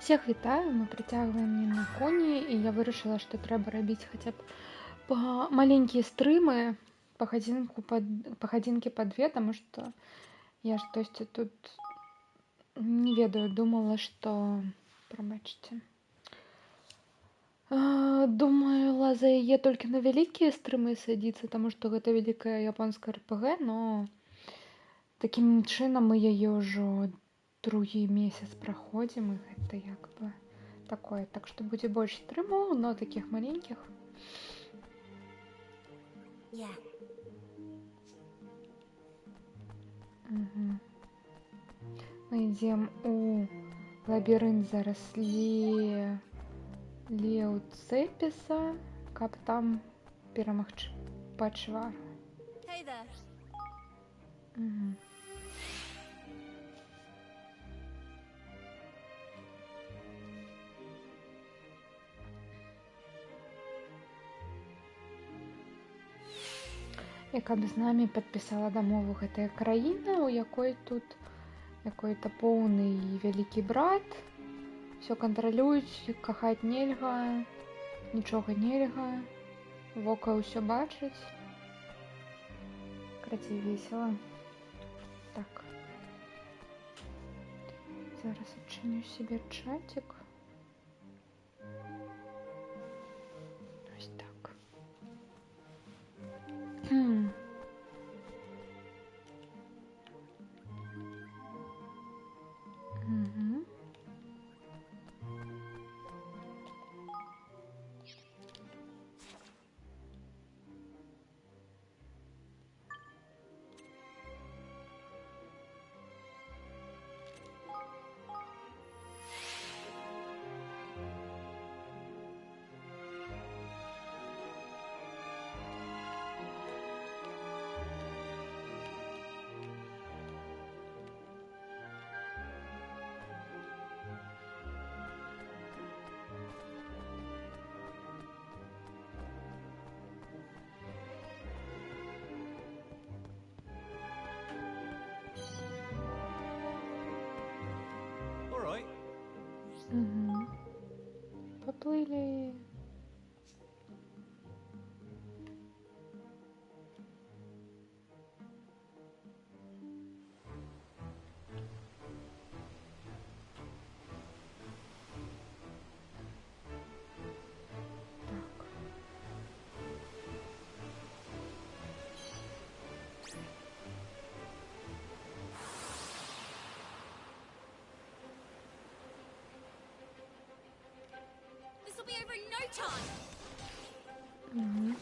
Всіх вітаю, ми притягуємо на коні, і я вирішила, що треба робити хоча б маленькие стримы, походинки по две, потому что я ж, то есть, тут не ведаю, думала, что, пробачьте, думала за яе толькі на вялікія стрымы садзіцца, потому что гэта вялікая японская РПГ, но таким чынам мы яе ўжо другі месяц праходзім, і гэта як бы такое. Так что будзе больш стрымаў, но таких маленьких. Угу. Мы ідзем у лабірынт зараслі Леўцэпіса, каб там перамагчы пачвар. Угу. І каб з намі падпісала дамову гэтая краіна, у якой тут якой-то поўны і вялікі брат, все кантралююць, кахаць нельга, нічога нельга, вока ўсё бачыць. Крацей весела. Так. Зараз адчыню себе чатик. Ось так. Угу. Угу. Поплыли. Угу.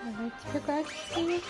Давайте бегать с ними.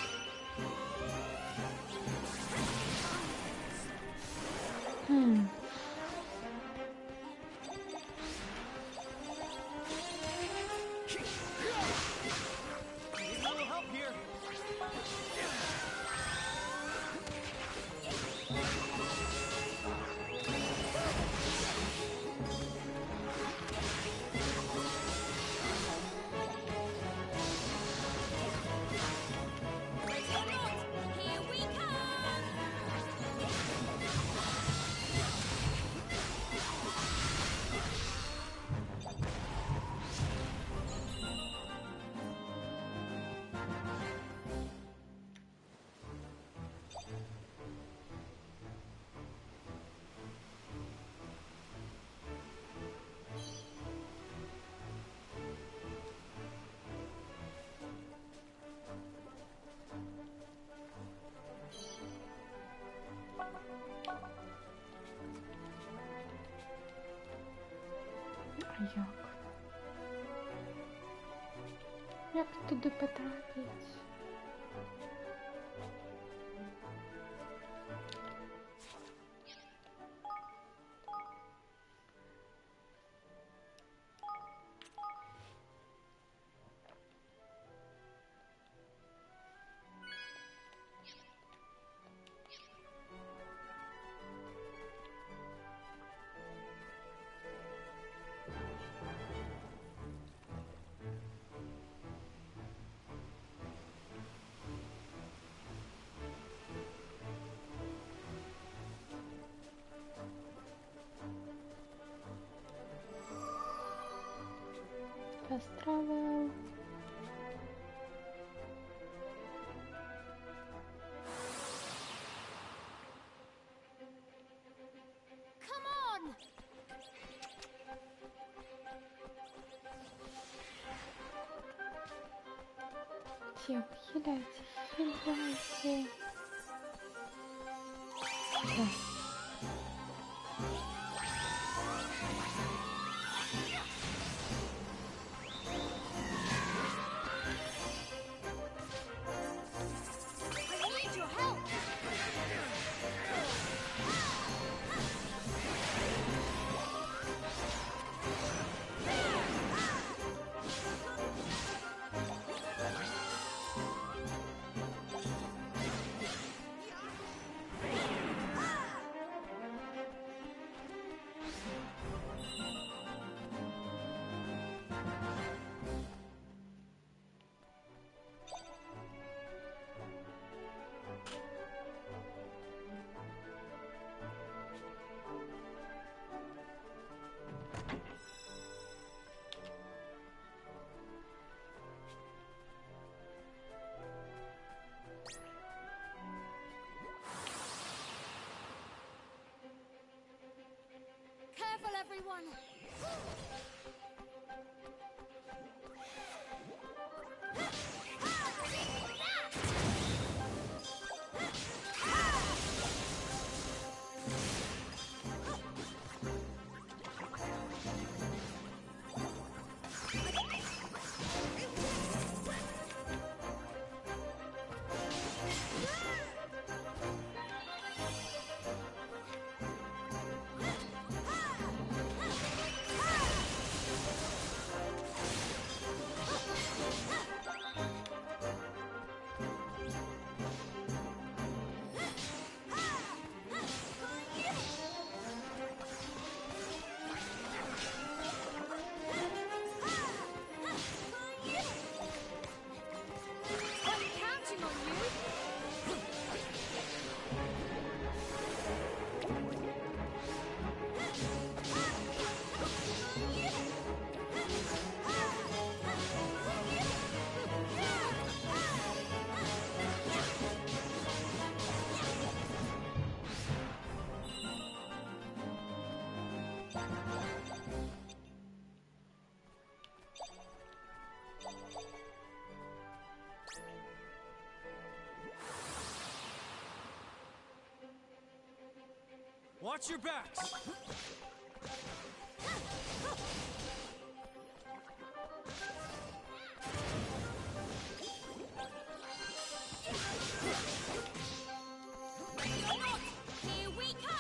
Як туди потрапити? Fast travel. Come on! Всех хиляйте, хиляйте. Да. I need your help! Careful, everyone! I'm counting on you! Watch your backs! Here we come!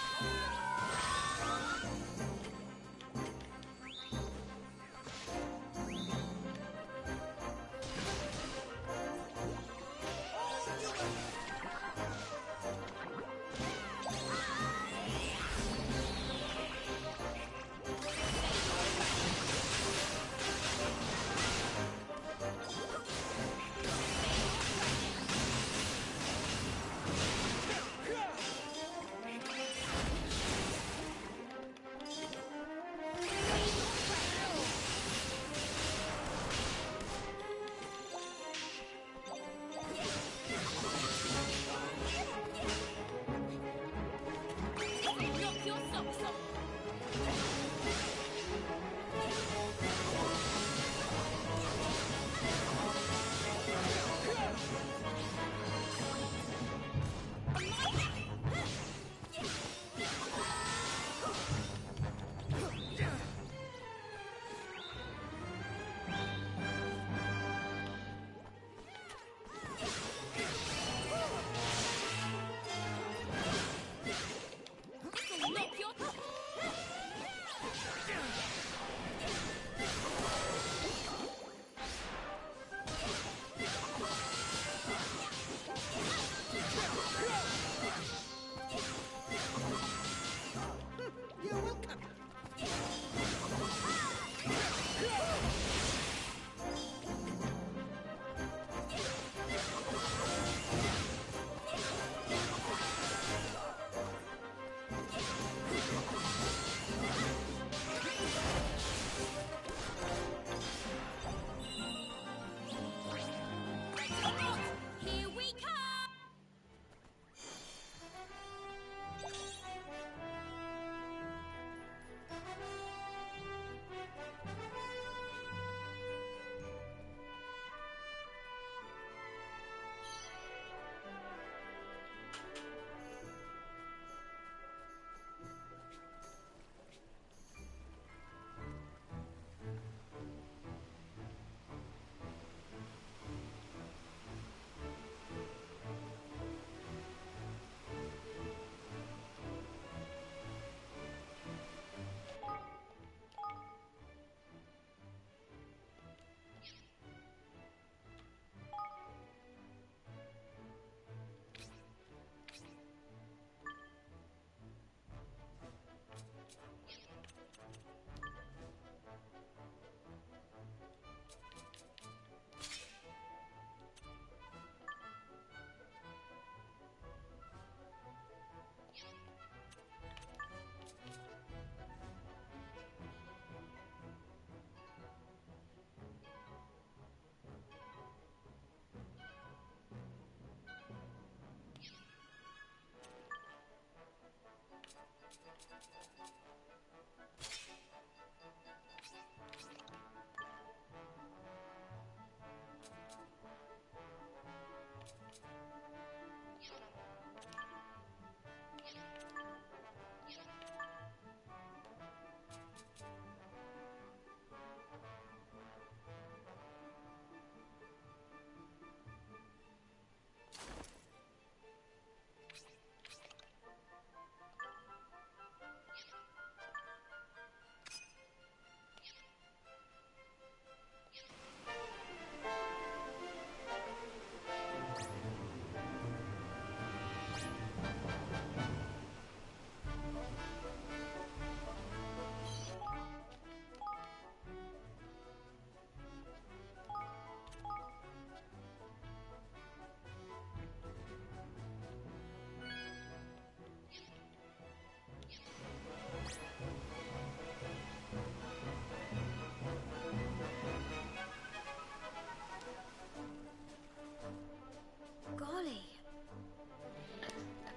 Knock your socks off! This'll knock your...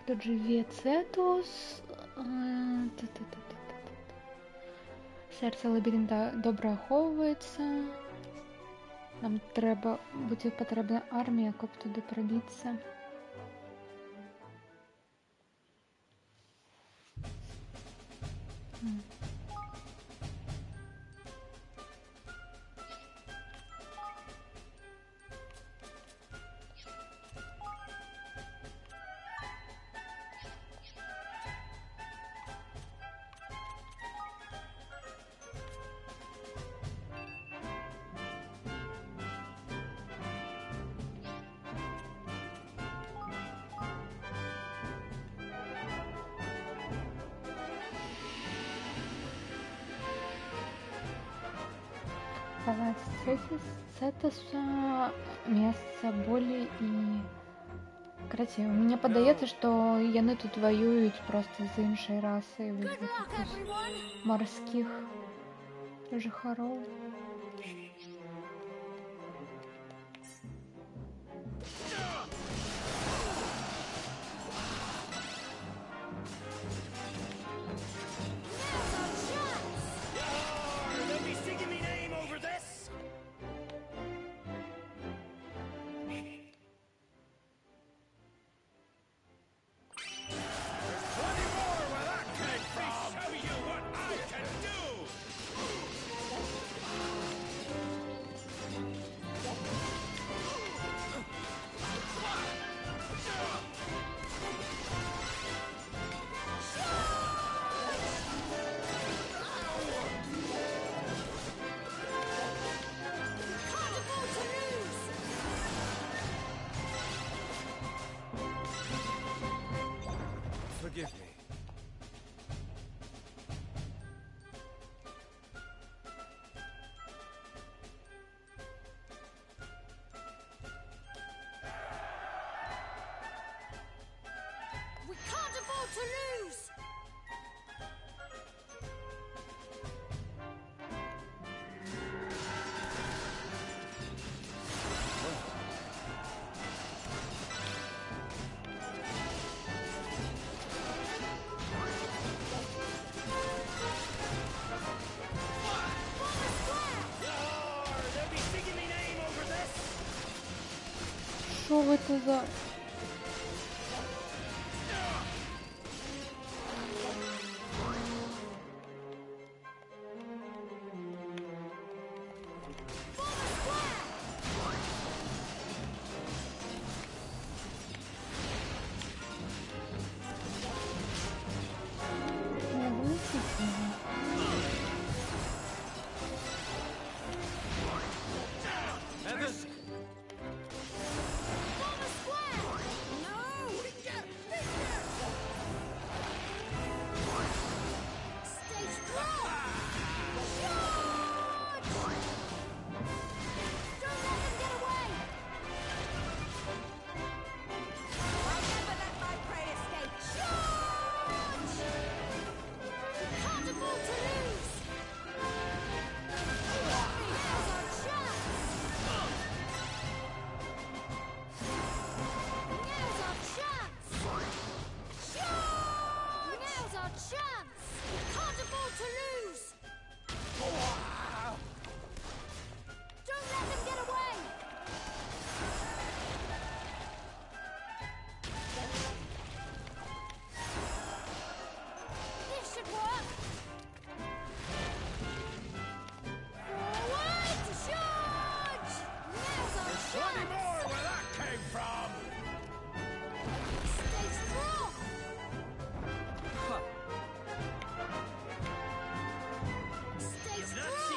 Тут же Віцетус. Та-та-та-та-та-та. Серце лабіринта добре оховується. Нам буде потрібна армія, щоб туди пробитися. Палац Цетуса, место боли и... Короче, мне падаецца, што яны тут воююць просто з іншай расай Good luck, everyone! морскіх жыхароў. They'll be singing me name over this. There's plenty more where that came from. Let me show you what I can do. Can't afford to lose! Forgive me. We can't afford to lose! They'll be singing me name over this. Що ви це за... Не висить його. Heathers. Former square! No! Stay strong! Charge! Don't let them get away! I'll never let my prey escape! Charge! Can't afford to lose! Now's our chance! Now's our chance! Now's our chance! Can't afford to lose! Don't let them get away! This should work! Forward! Charge! Now's our Plenty chance! more where that came from. Stay strong! Stay strong!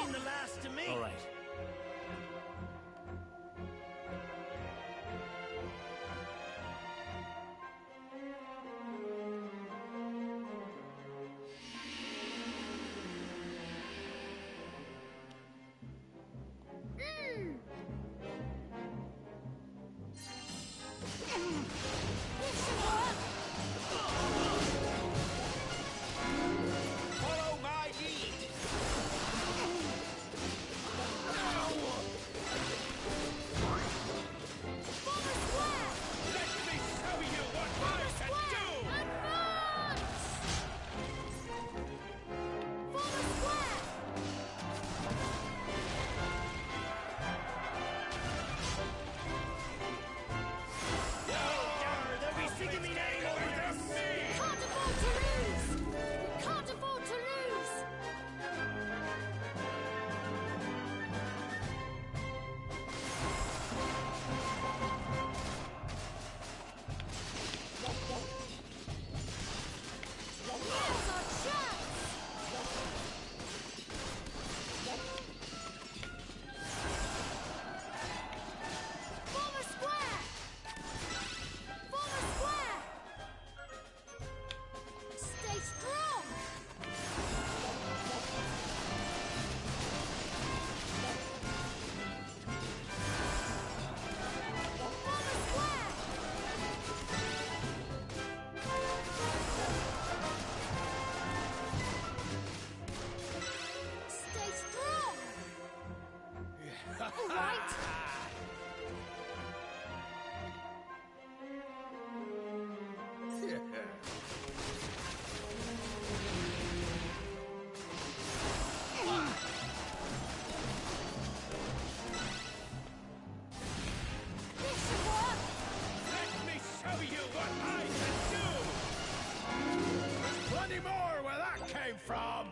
came from.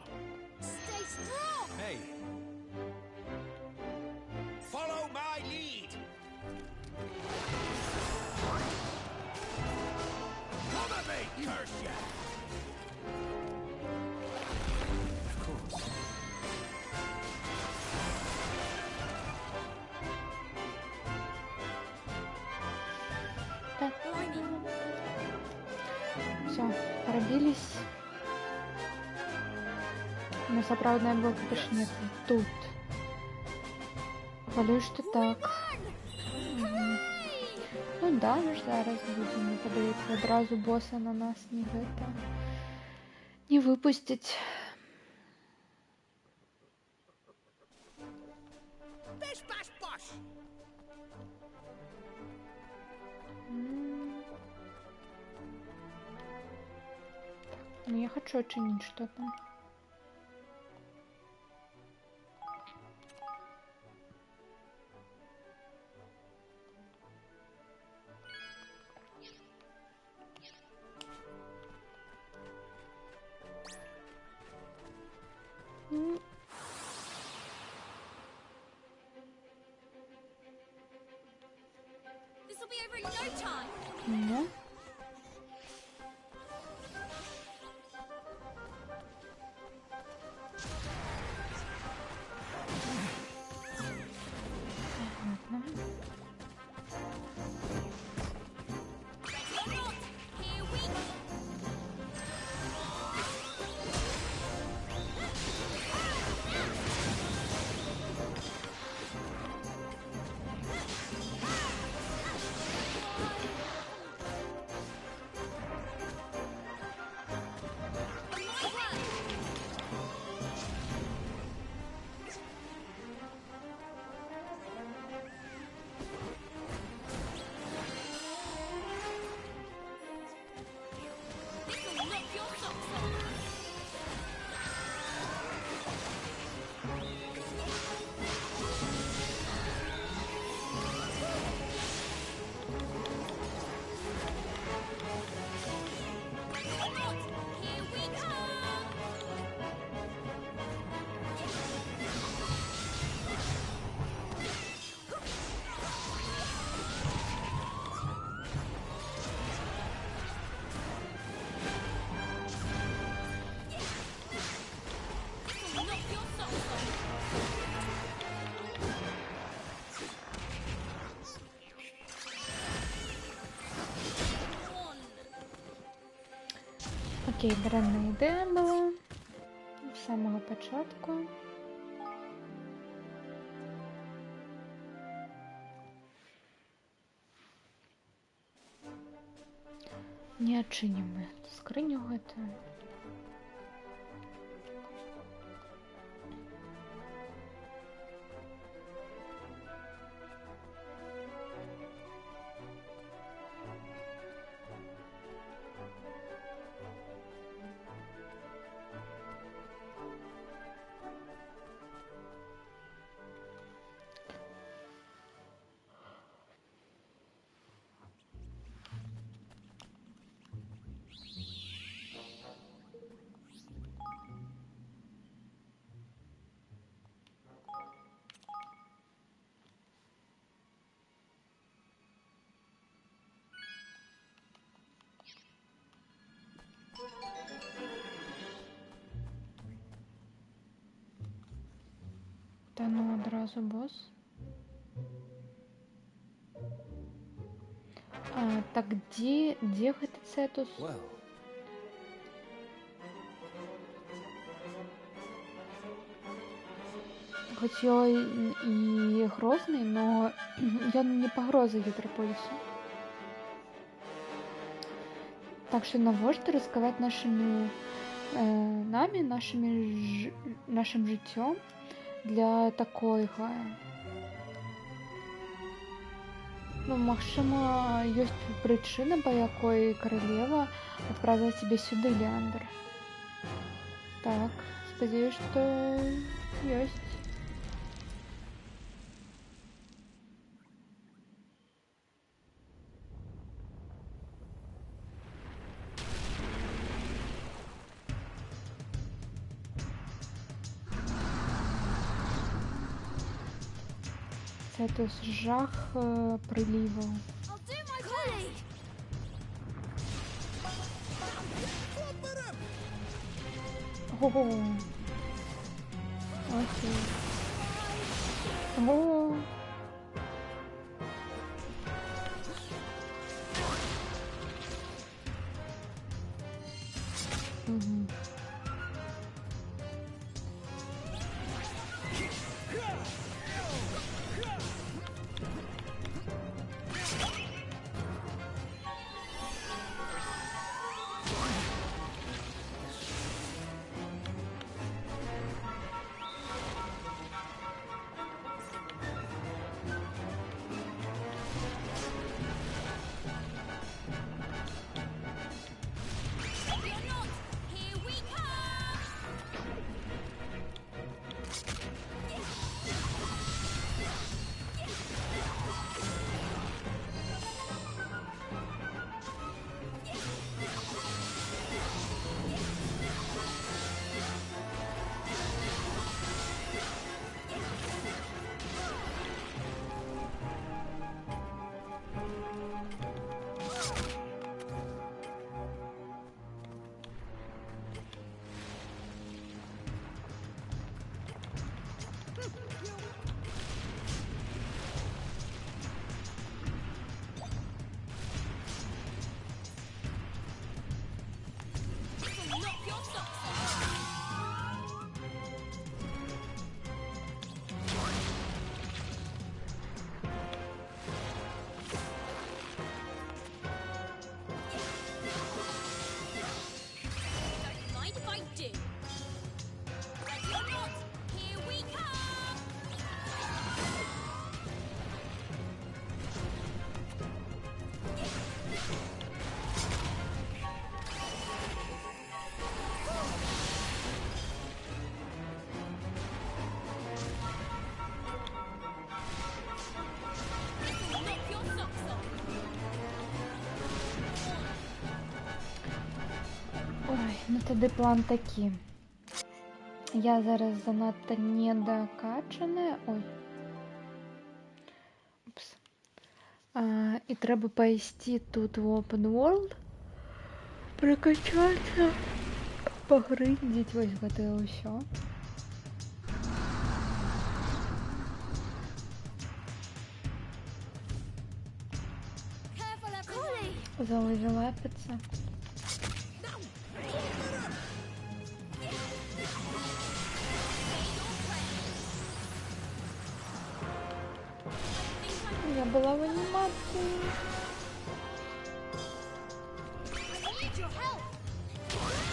Stay strong! Hey. Follow my lead. Come at me, curse ya! Of course. Так, Blimey. все, пробились. Но сапраўдная блока больше нет. Тут. Хвалюю, что так. Ну да, мы ж зараз будем, мне падаецца, адразу босса на нас не гэта не выпусціць. Bish bash bosh! Ну я хочу оценить что-то. This will be over in no time! Ну. Ладно. Ready or not, here we go! My word! This will knock your socks off! Ready or not, here we come! This will knock your socks off! One. Окей, дрянна ідея була з самого початку. Не адчынім мы скрыню гэтую. Та ну одразу босс. Так где гэты Цетус? Well, Хоць ён і грозны, но ён не пагроза Гідраполісу. Так что навошта рызыкаваць нашымі нами, нашим жыццём для такога? Ну, магчыма, ёсць прычына, па якой каралева адправіла цябе сюды, Леандр. Так, спадзяюсь, што ёсць. Це то жах приливу. I'll do my best. Ого. Окей. Ого. Мгм. Ready or not, here we come. This'll knock your socks off. Don't mind if I do. Ready or not, here we come. This'll knock your socks off. Ой, ну тоді план такий. Я зараз занадто недокачана. Ой. Упс. І треба пойти тут в Open World, прокачатися, погриндить ось це все. Careful, everyone. Зализалапиться. Я была в анимации. I need your help. Why?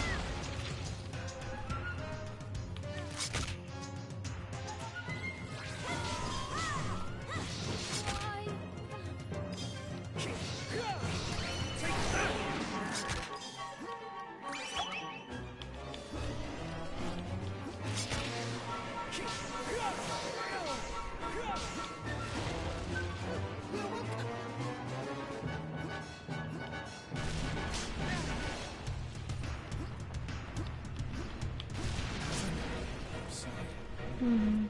Мгм.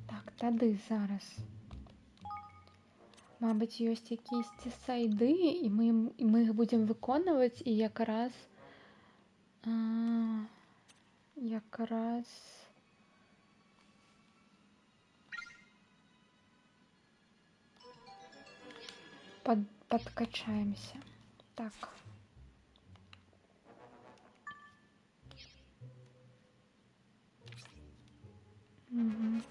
Так, тоді зараз. Мабуть, є якісь ці сайди, і ми їх будемо виконувати, і якраз подкачаємося. Так. Мгм.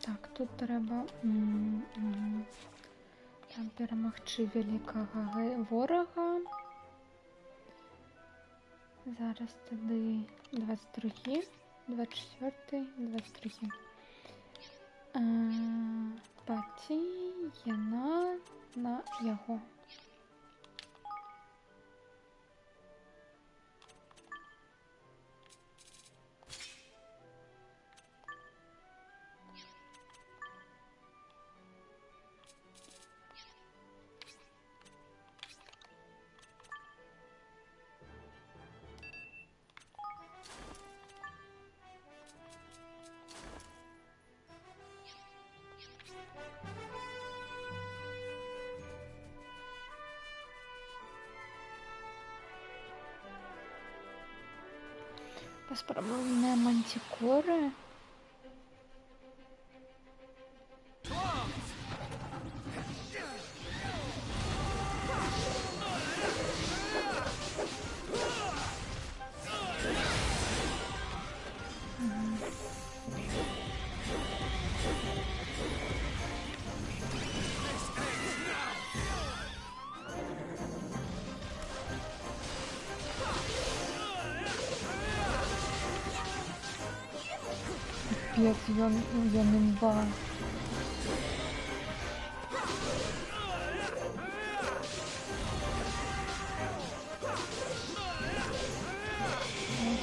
Так, тут треба там перемогти великого ворога. Зараз тоді 22, 24, 23. Паті, Яна на його. Поспробуем мантикоры. Пипец, ён имба.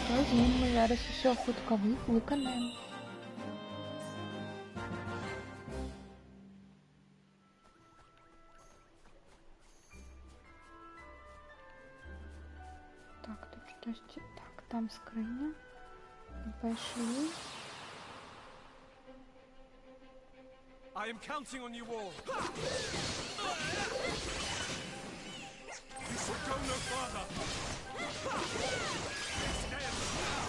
Ну, з ним ми зараз усе хутка виконаємо. Так, тут щось. Так, там скриня. Пішли. I am counting on you all. You should go no further. This ends now.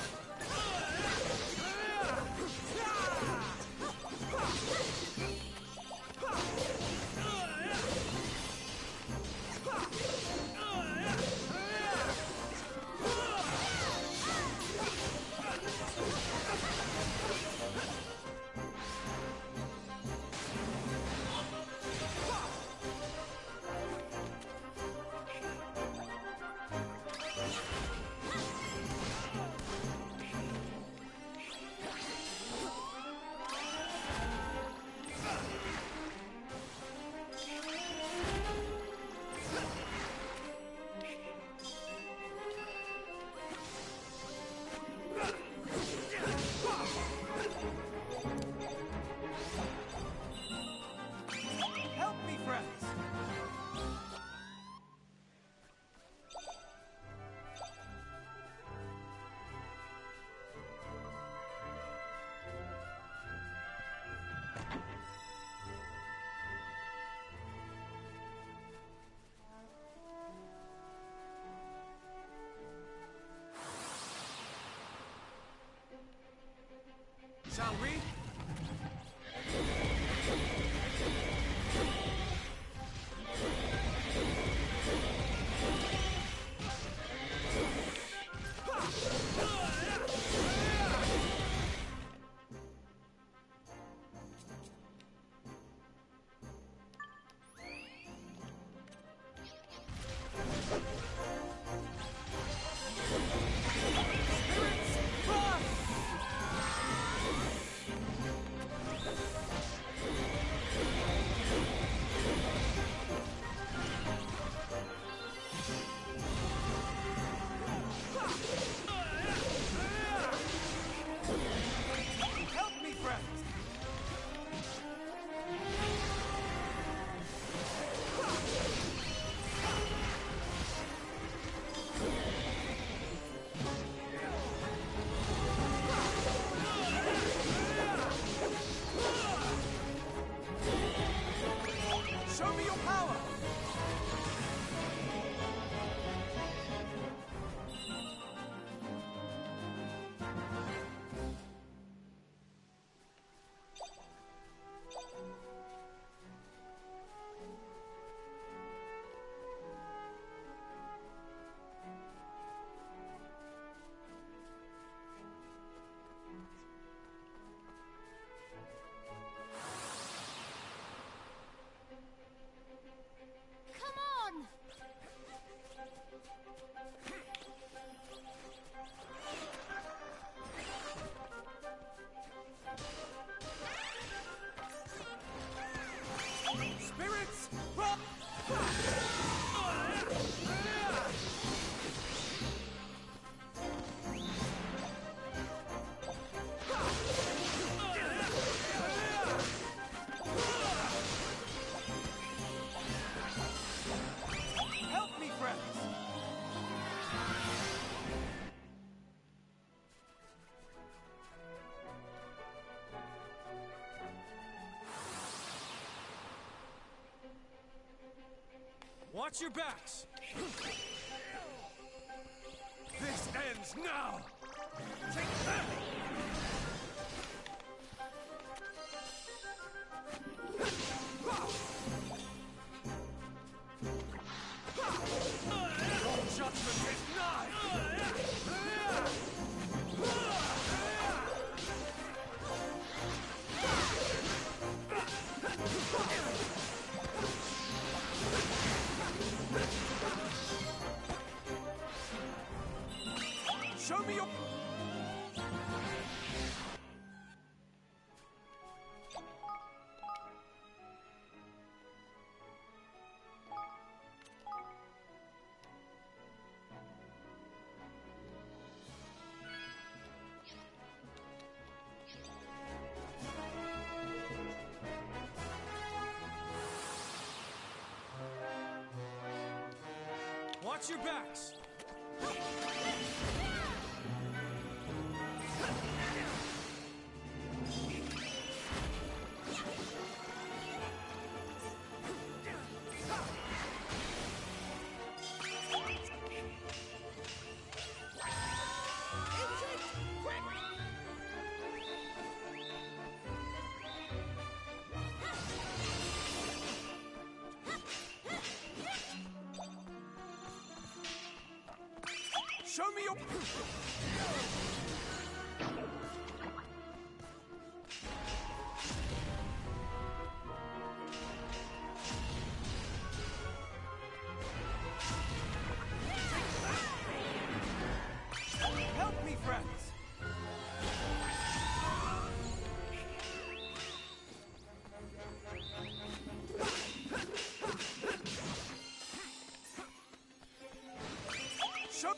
Help me, friends. Shall we? Help me, friends. Show me your power. Come on! Spirits, run! Help me, friends. Watch your backs. This ends now. Take that! Your judgment is nigh! Show me your... Watch your backs! Show me your... Help me, friends! Show...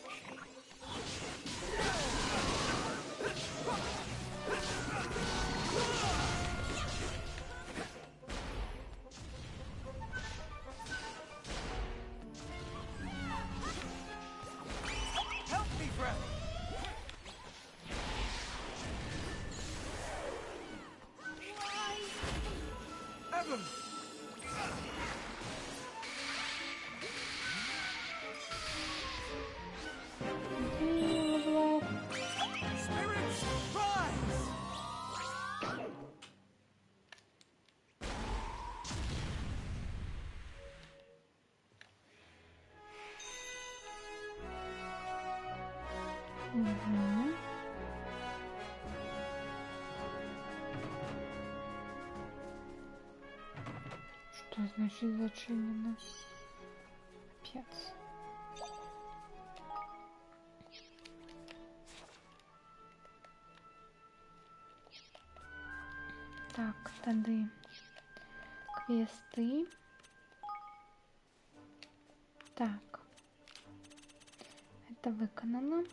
Help me, friend! Evan! Level up. Spirits, rise! Мгм. Что значит зачинено? Капец. Так, тады квесты. Так, это виконано.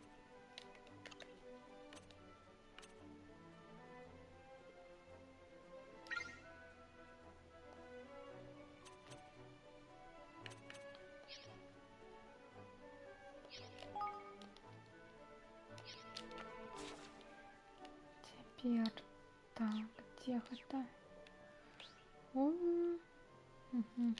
Теперь, так, где это? О, мгм.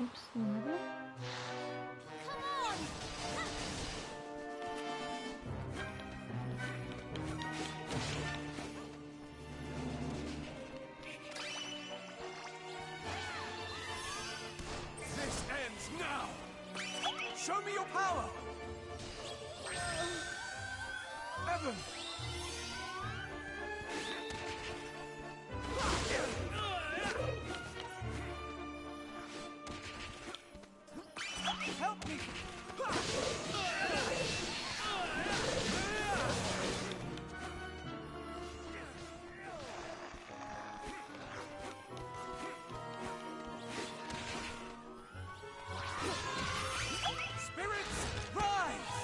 Упс, не надо. Come on! This ends now! Show me your power! Evan! Help me! Spirits, rise!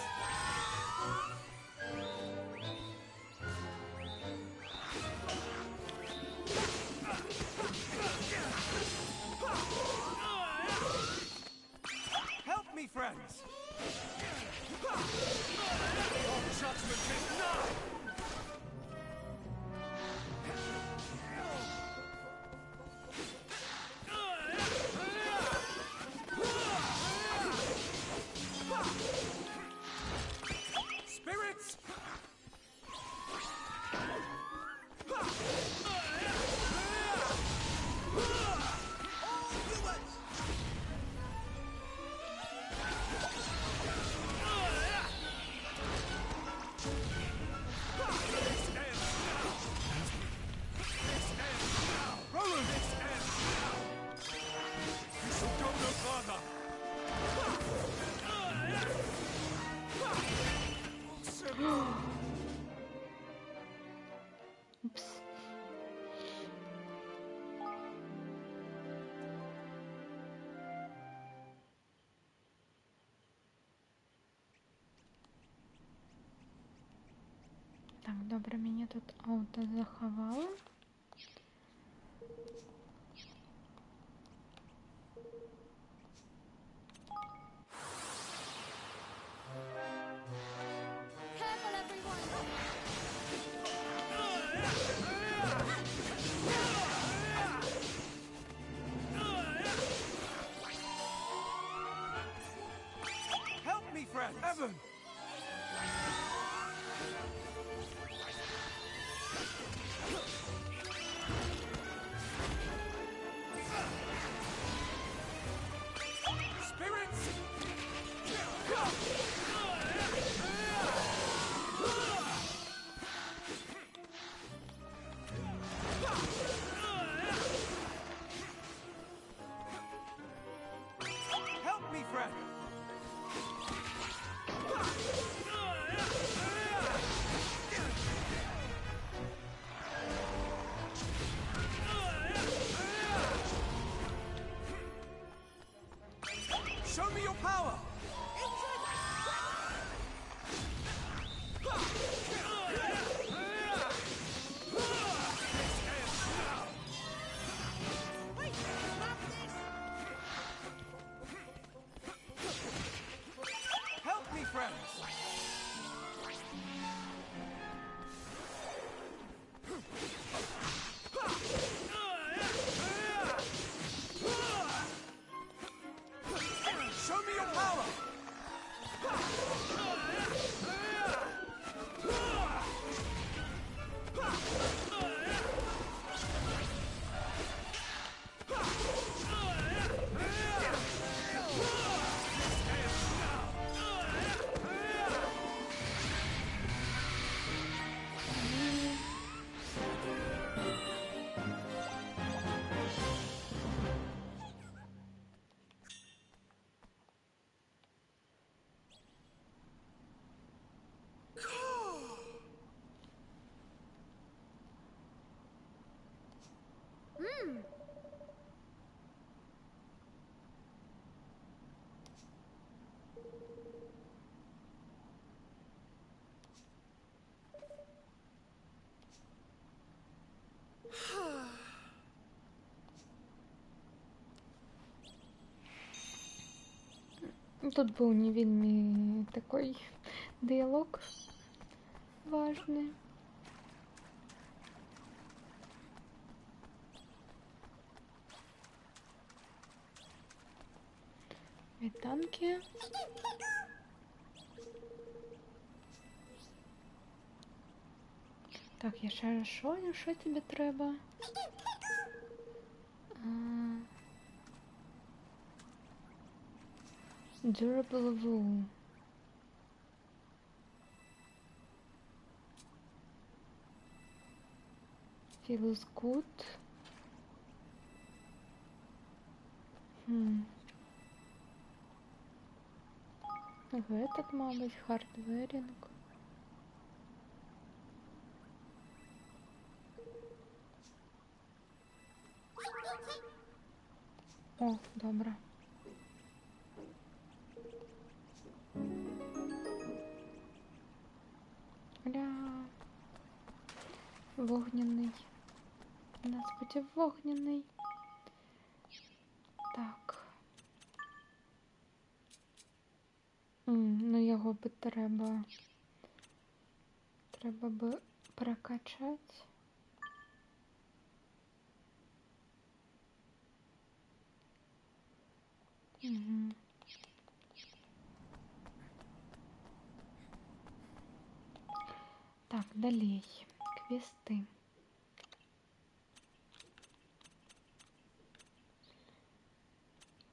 Help me, friends! Your judgment is nigh! Spirits! Roland! This ends now! You shall go no further! Упс. Так, добре, мені тут ауто заховало. Careful, everyone! Help me, friends! Evan! Spirits! Help me, friend! Show me your power! Help me, friends! Show me your power! Тут быў не вельмі такой дыялог важны. Світанки. Так, я ще що тобі треба? Durable wool. Feels good. Этот, мабуть, хардверінг. О, добре. Ля. Вогняний. У нас буде вогняний. Так. Ну його би треба. Треба би прокачати. Угу. Так, далее. Квесты.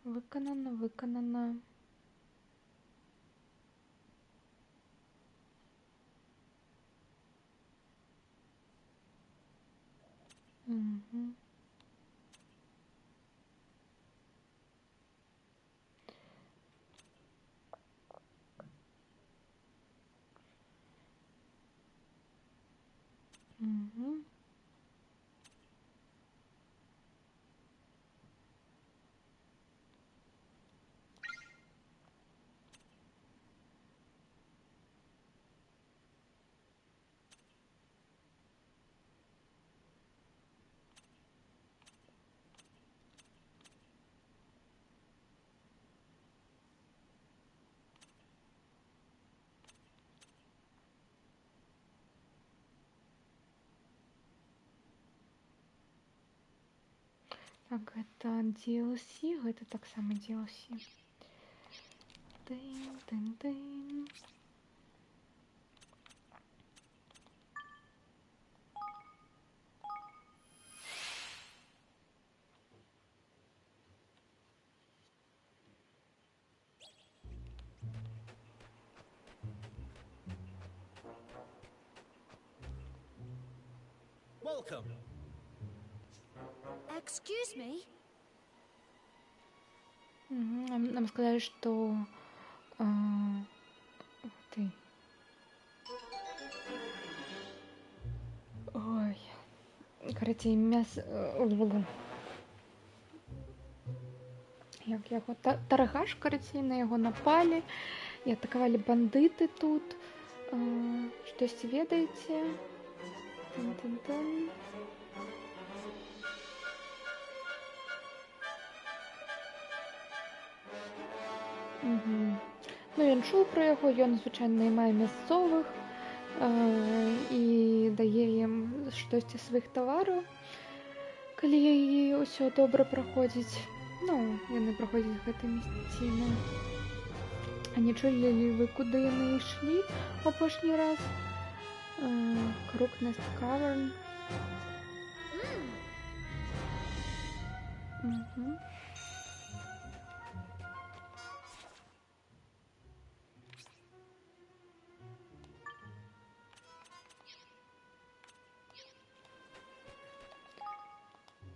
Виконано. Угу. Угу. Так, это DLC, это так само DLC. Тын. Welcome. Excuse me? Нам сказали, что ух ты. Ой. Короче, мясо. Як його торгаш, короче, на його напали. І атакували бандити тут. Щось ведаєте? Тын-тын-тын. Угу. Ну, він чув про його, він, звичайно, наймає місцевих і дає їм щось із своїх товарів, коли усе добре проходить. Ну, вони проходять гэтай місціни. А не чули ви, куди вони йшли опошній раз? Crooknest Cavern. Угу.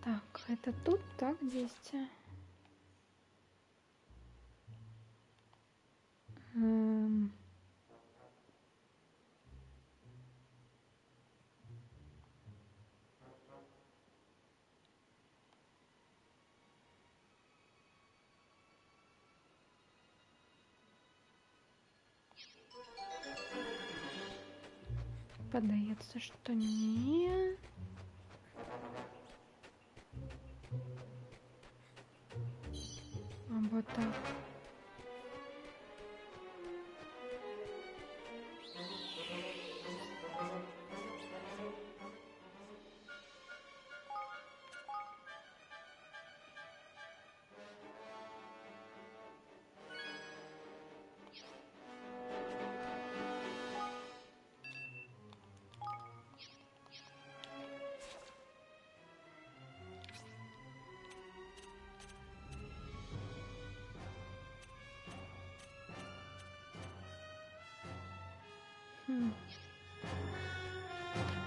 Так, это тут, так, здесь. Подается, что не. Вот так.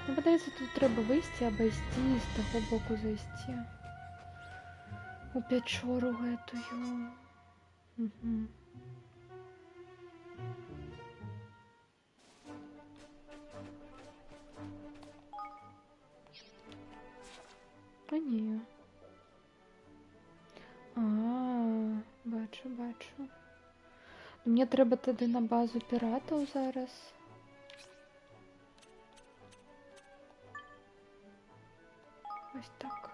Ну, подається, тут треба вийти, обойти і з того боку зайти. У печору этую. Угу. А ні. Бачу, бачу. Мені треба туди на базу піратів зараз. Ось так.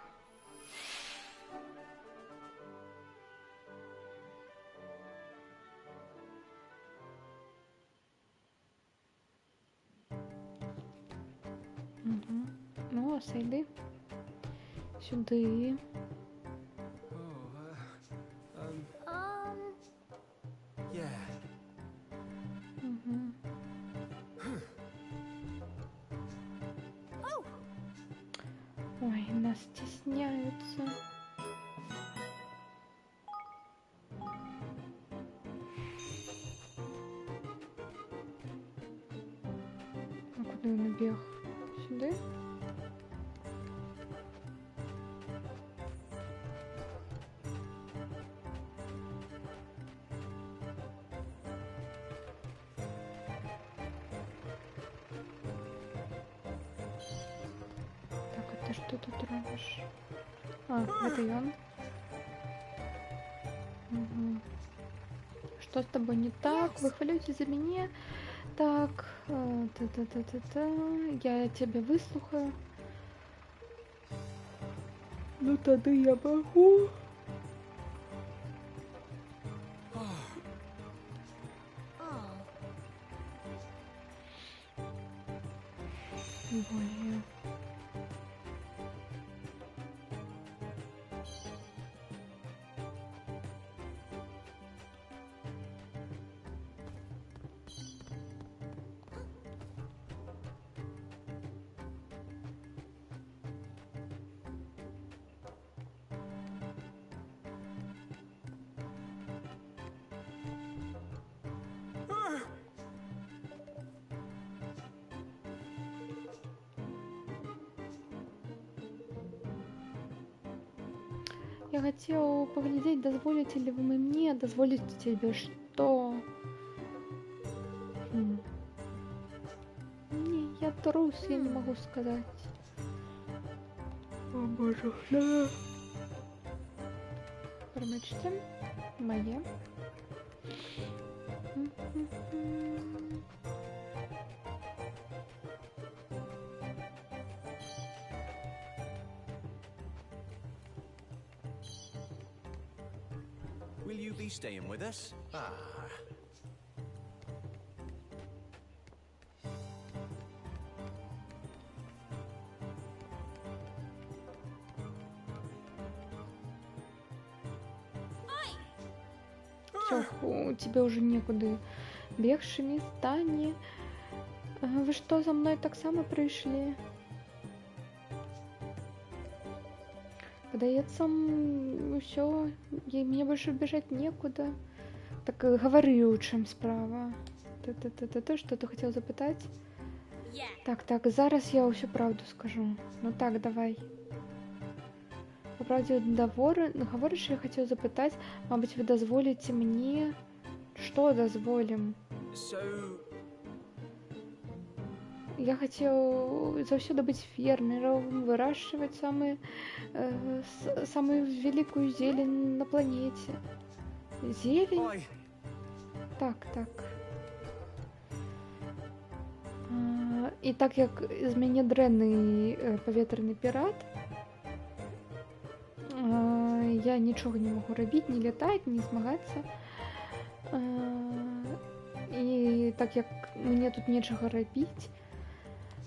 Угу. Ну, ось йди. Сюди. Yeah. Угу. Ой, нас стесняются. А куди він біг? Сюди? Так, а ты что тут робишь? Это и он. Угу. Что с тобой не так? Вы хвалите за меня? Так, та-та-та-та-та. Я тебя выслухаю. Ну тогда я могу. Более. Я хотел поглядеть, дозволите ли вы мне, дозволите тебе что? Не, я трус, я не могу сказать. О боже, да. Промочьте. Моє. Will you be staying with us? Всё, тебе уже некуда бегшими стане. Вы что, за мной так само пришли? Подається, все, мне больше бежать некуда. Так говори, у чим справа. Ти що ти хотів запитати? Yeah. Так, зараз я усю правду скажу. Ну так, давай. По правді говориш, що я хотів запитати, мабуть, ви дозволите мені... Що дозволим? So, Я хотел завсёды быть фермером, выращивать самую великую зелень на планете. Зелень? I... Так. І так як з мене дренний повітряний пірат, я нічого не можу робити, не літати, не змагатися. І так як мені тут нічого робити,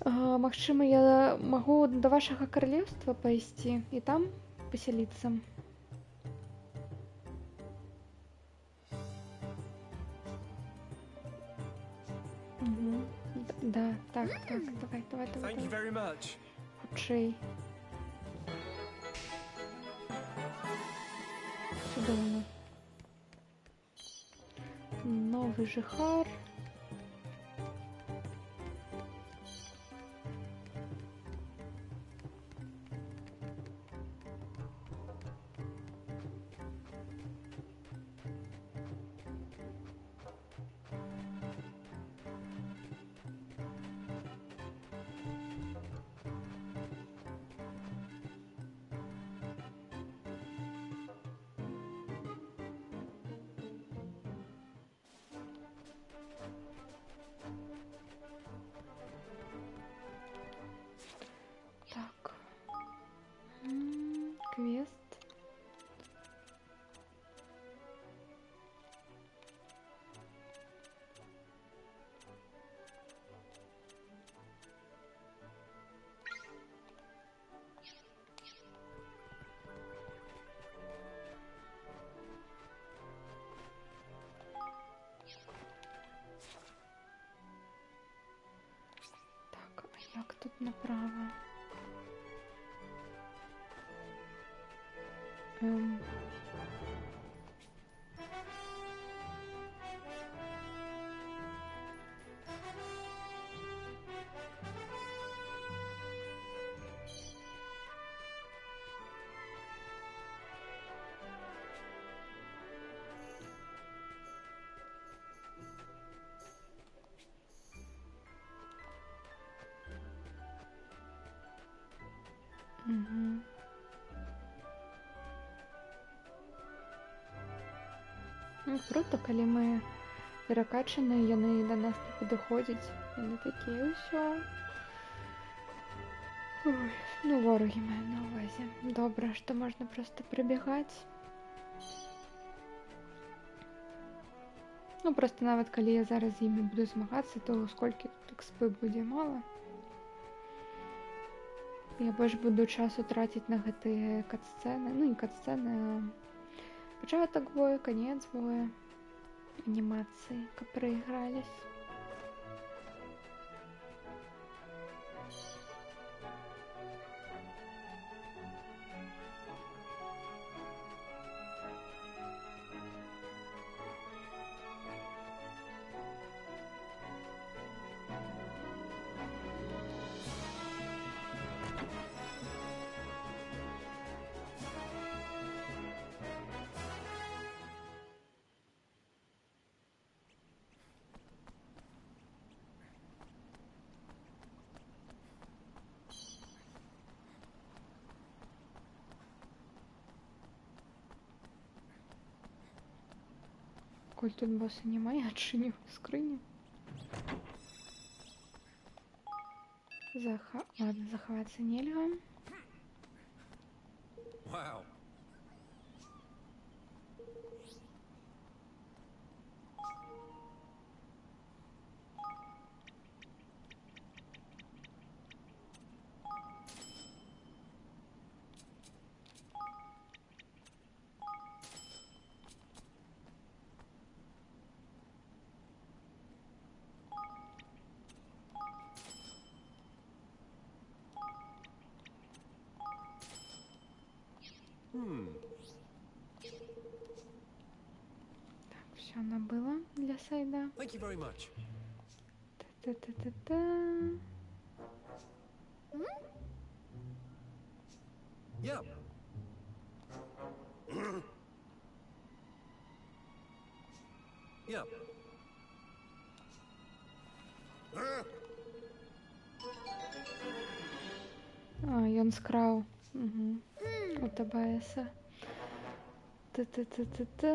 магчыма, я могу до вашего королевства пойти и там поселиться. Угу. Да, так, давай. Thank you very much. Худший. Чудовно. Новый жихар. направо. Эм. Мгм. Ну, круто, калі мы перакачаныя, яны да нас не падыходзяць. Яны такія ўсё. Ой, ну ворагі маю на ўвазе. Добра, што можна проста прыбягаць. Ну, проста нават калі я зараз з імі буду змагацца, то сколькі тут экспы будзе мала. Я больш буду часу траціць на гэтыя кат-сцэны. Ну, не кат-сцэны, а пачатак бою, канец бою, анімацыі, каб прайгрались. Коль тут боса няма, я адчыню скрыню. Ладно, захавацца нельга. Wow. Так, все набыла для сайда. Thank you very much. Та-та-та-та-та. Yep. Yep. А, ён скраў. Угу. У ТБСа. Та-та-та-та-та.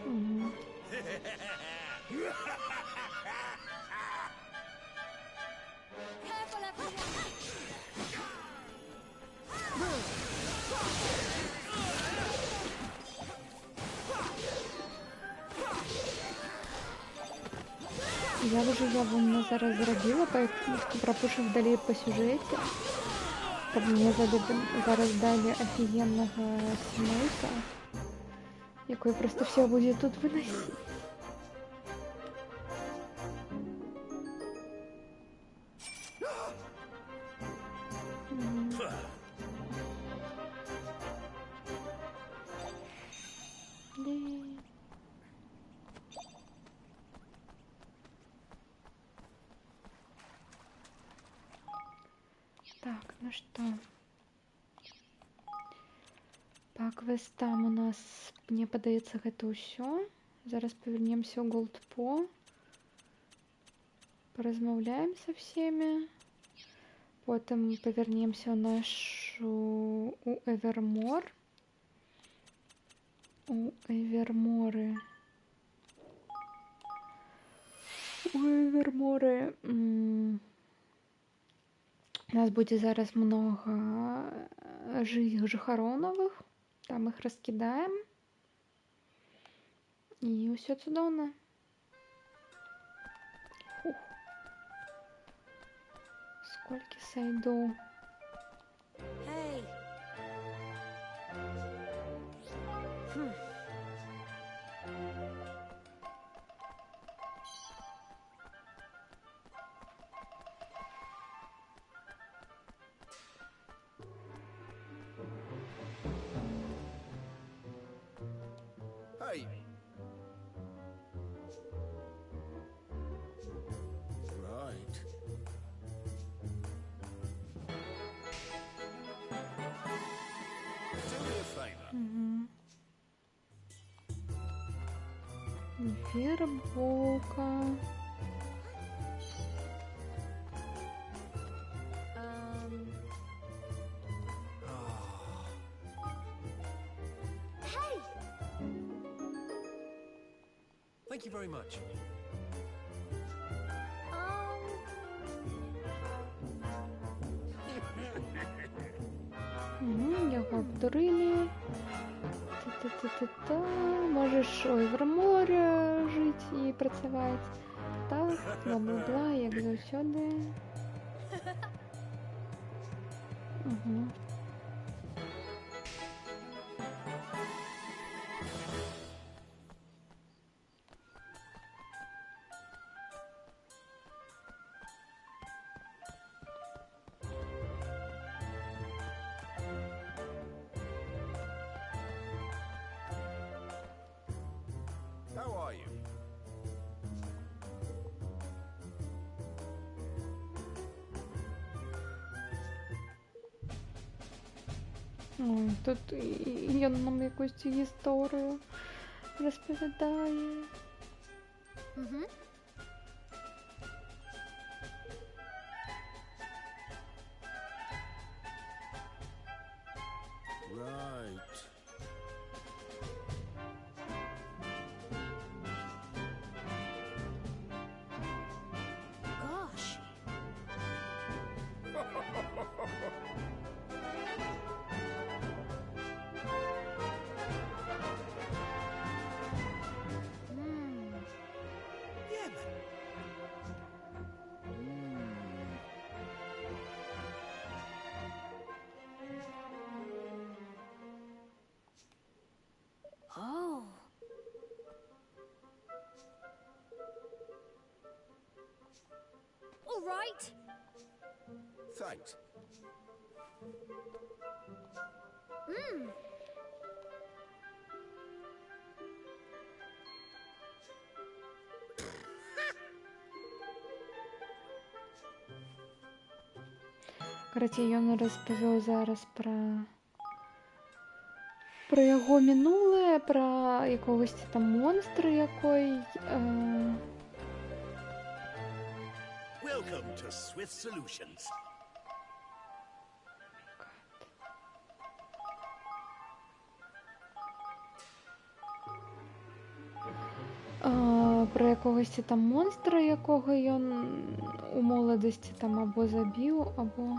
Угу. Careful, everyone. Я вже явно зараз зробила, поэтому пропушу далее по сюжете. Каб мне зараз дали офигенного смейка, якой просто все будет тут выносить. Так, ну что? По квестам у нас, мне падаецца, гэта ўсё. Зараз повернемся ў Голдпо. Поразмаўляем со всеми. Потом повернемся у нашу у Эвермор. У Эверморы. У Эверморы у нас будзе зараз много жыхароў новых. Там их раскидаем. И все цудоўна. Фух. Скольки сайдоў. Hey. Hey. Right. Do me a favor. Угу. Вербовка. Hey! Thank you very much. Угу, його обдурили. Та-та-та-та-та. Можеш ой, в морі жити і працювати. Так, бла-бла-бла, як завсюди. Угу. How are you? Ой, тут я нам якусь історію розповідає. Mm-hmm. Right. Gosh. Yeah, man. Oh. All right. Thanks. Короче, ён розповів зараз про його минуле, про якогось там монстра, який Welcome to Swift Solutions. про якогось там монстра, якого він у молодості там або забив, або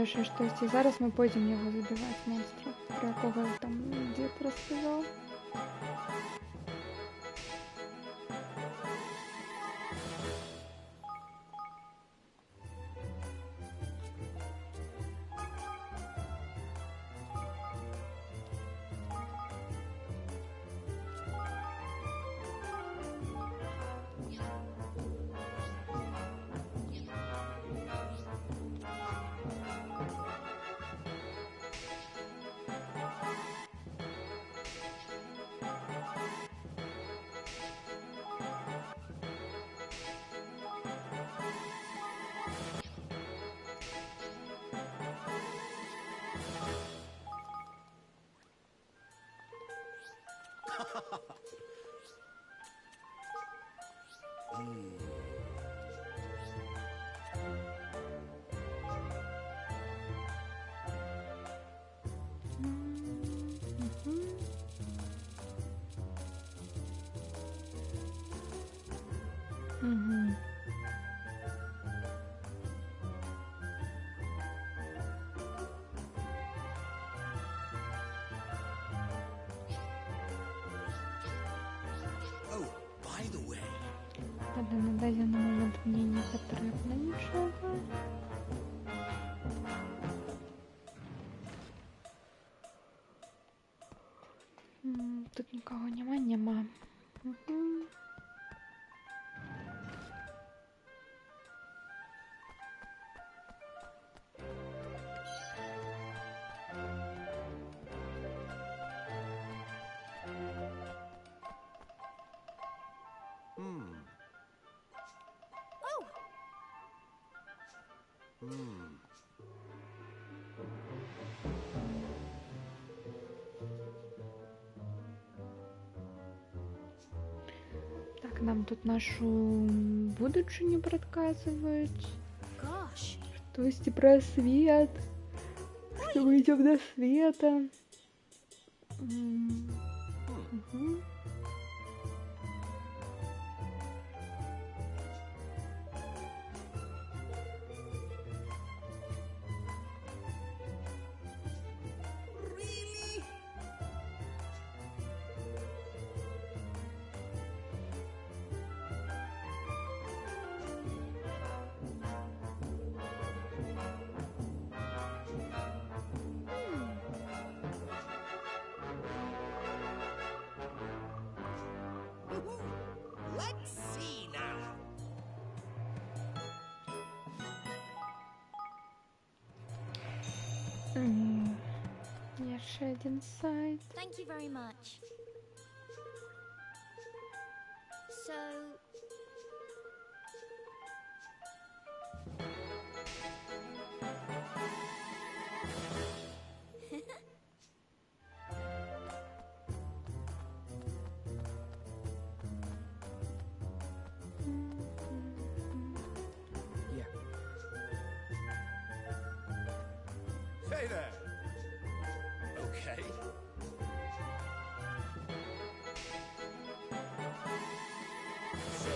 ще щось. І зараз ми потім його забивати монстра, про якого там дід розказав. Але на даний момент мені не потрібно нічого. Тут нікого нема. Мгм. Так, нам тут нашу будущую предсказывают. Gosh. То есть про свет. Что мы идем до света. Мгм. Really? Let's see now. Jeszcze один сайт. Thank you very much. So, Yeah. Hey there. Okay. So,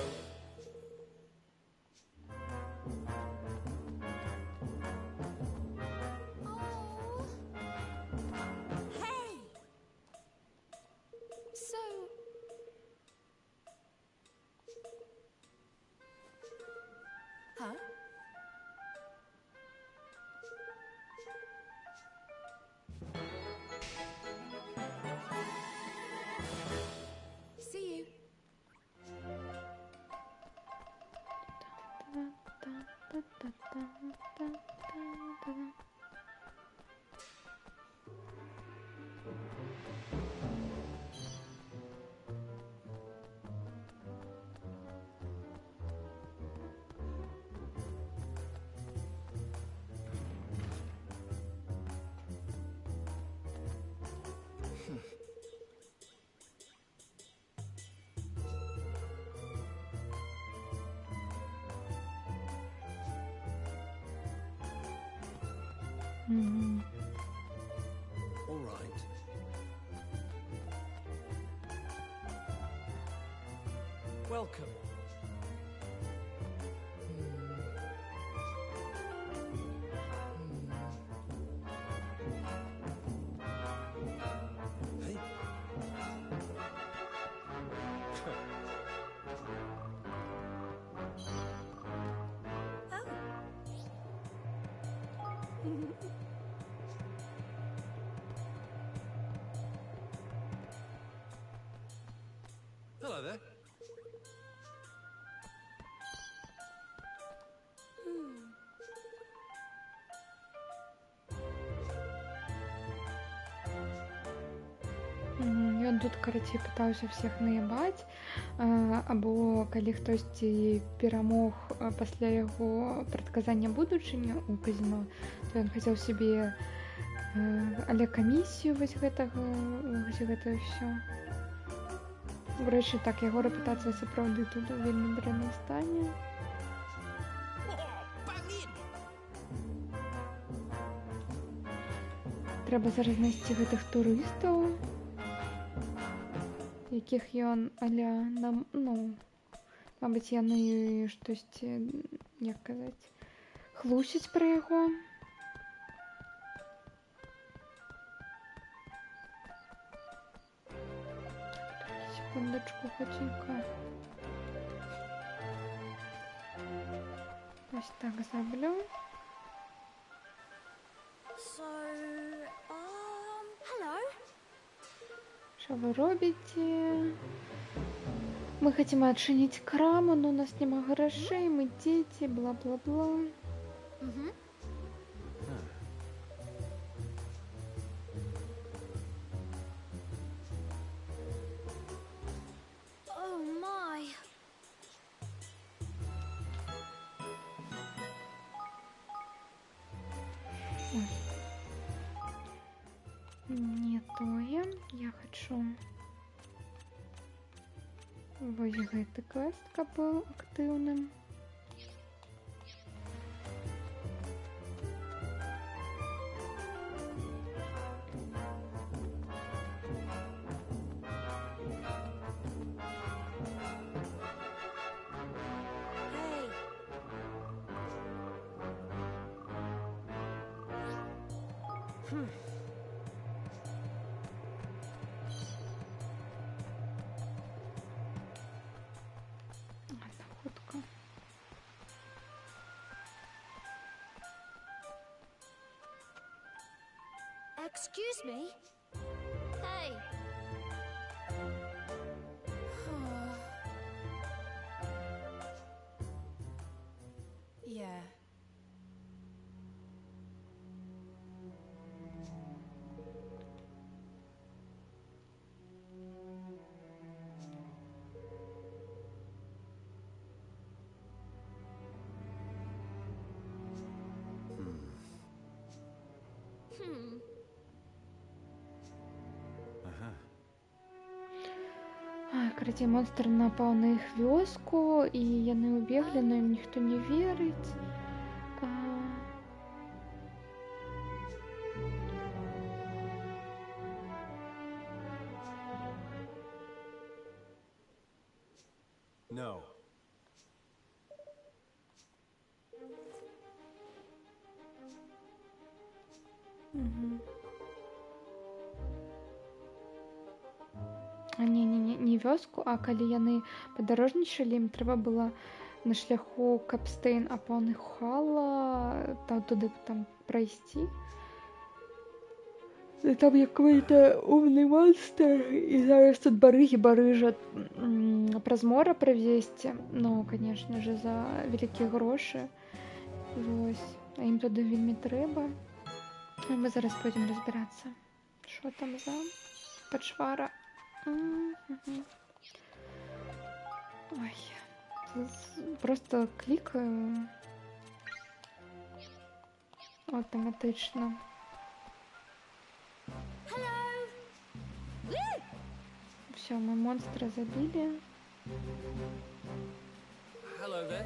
oh, hey. So, huh? See you. Та-та-та-та-та-та-та. Мгм. all right. Welcome. Hey. Hello there. Ён тут, карацей, пытаўся всех наебаць, або калі хтосьці перамог пасля яго прадказання будучыні ў казіно, то ён хацеў сябе але камісію вось гэтага, вось гэта ўсё. Урэшце так, яго рэпутацыя сапраўды тут у вельмі дрэнным стане. Oh, bang in. Трэба зараз знайсці гэтых турыстаў, якіх ён аля нам, мабыць, яны штосьці, як казаць, хлусяць пра яго. Секундочку, хаценька. Ось так зроблю. So, hello. Что вы робите? Мы хотим отчинить краму, но у нас нема грошей, мы дети, бла-бла-бла. Mm-hmm. Oh my. Не тое. Я хочу вось гэты квест, каб быў актыўным. Hey. Ладно, хутка. Excuse me. Hey. Yeah. Hmm. Карацей, монстр напаў на іх вёску, і яны ўбеглі, но ім ніхто не верыць. No. Не вёску, а калі яны падарожнічалі, ім трэба было на шляху Капстейн апон Хала туды там прайсці. І там какой-то умный монстр, і зараз тут барыгі барыжат праз мора правесці, ну, конечно же, за вялікія грошы. Вось, а ім туды вельмі трэба. І мы зараз пойдзем разбірацца, што там за пачвара. Ой, просто клікаю аўтаматычна. Hello. Woo! Все, мы монстра забили. Hello there.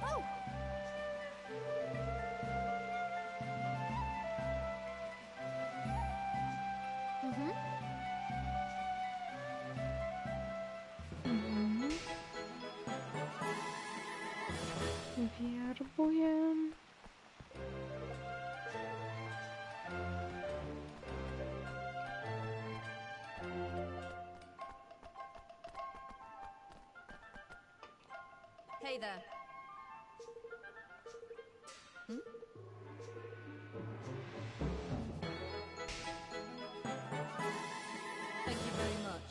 Oh. Mm-hmm. Вербуем. Hey there. Thank you very much.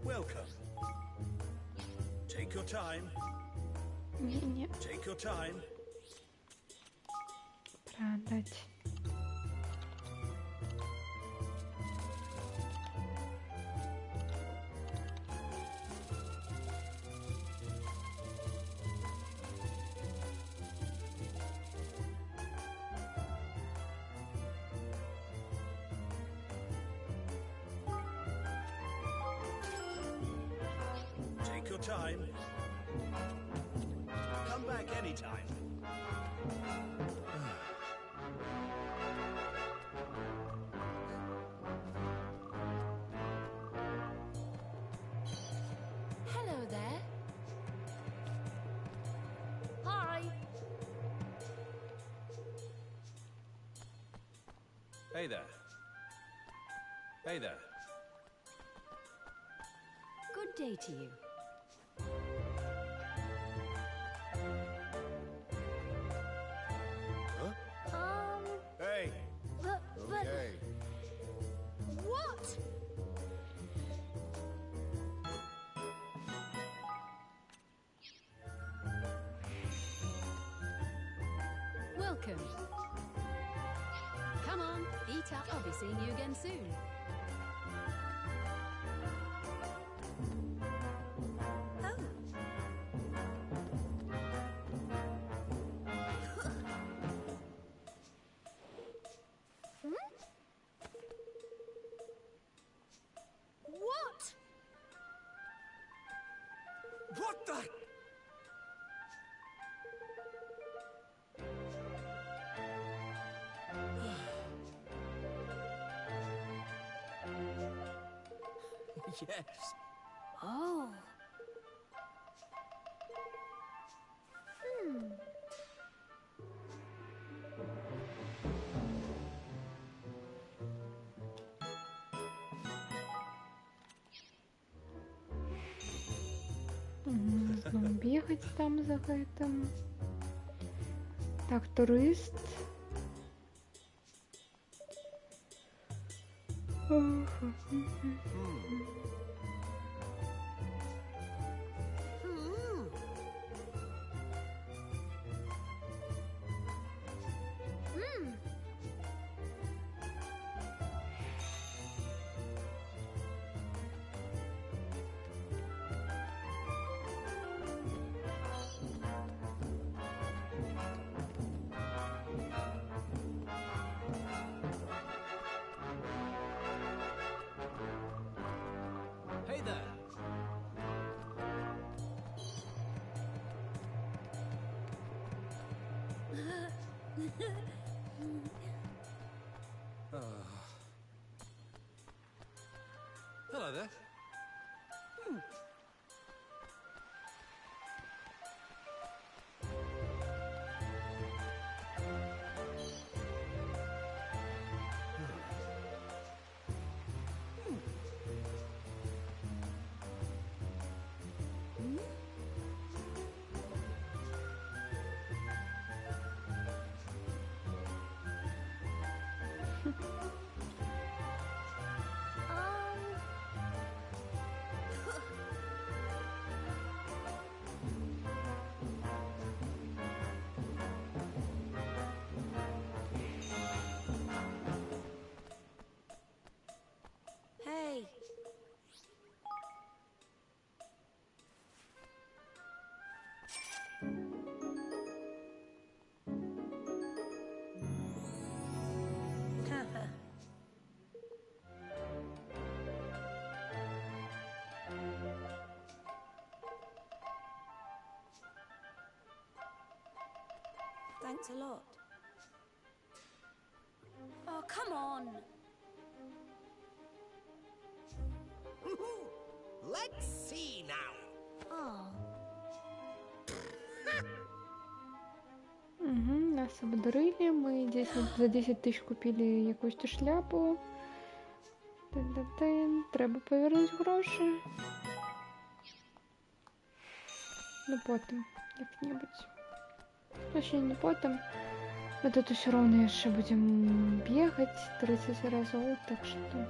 Welcome. Take your time. Не-не, Take your time. продать. your time. Come back anytime. Hello there. Hi. Hey there. Hey there. Good day to you. Hey. But Okay. what? Welcome. Come on, eat up. I'll be seeing you again soon. What? What the? Yes. Oh. Знову бігать там за гэтым. Так, турыст. Hey there. Hello there. Hey. Thanks a lot. Oh, come on. Let's see now. Oh. Нас обдурили, мы 10, за 10 тысяч купили якусь шляпу. Та-та-та. Треба повернути гроші. Ну потім, як-небудь. Точнее, не потім. Мы тут все равно еще будем бегать 30 разов, так что...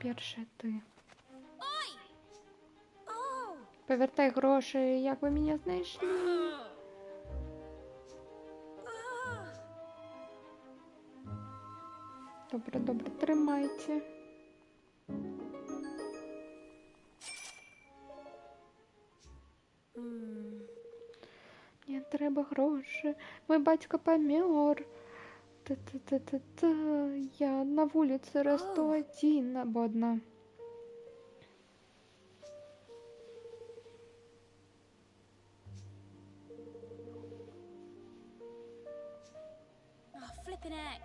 перше ти. Oi! Oh! Повертай гроші, як ви мене знайшли. Добре, добре, тримайте. Мені треба гроші. Мой батько помер. Та-та-та-та-та. Я на вулиці росту один або одна. Oh, flippin' heck.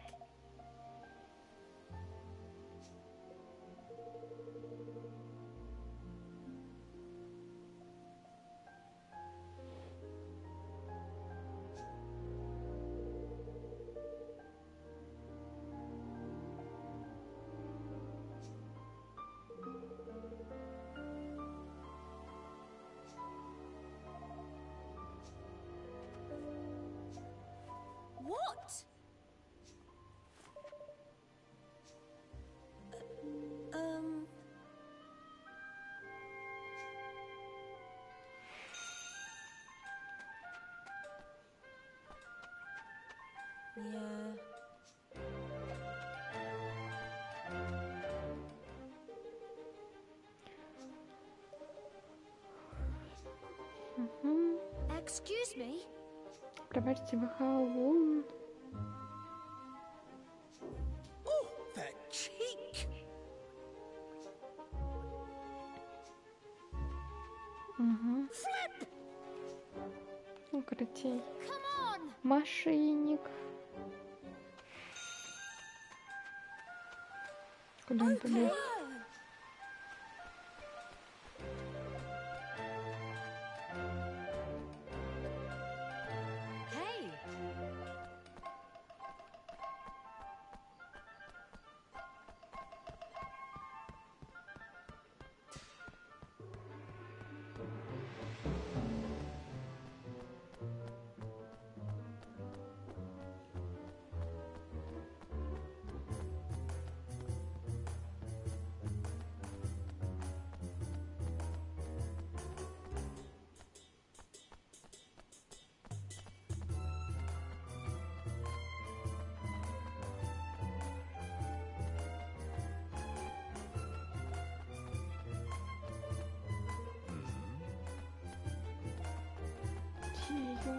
What? Yeah. Excuse me? Пробачте, Вахаун. Oh, that cheek! Угу. Flip! Укрытий. Come on! Мошенник. Куда он побежал? Whoa! Hey! Тию.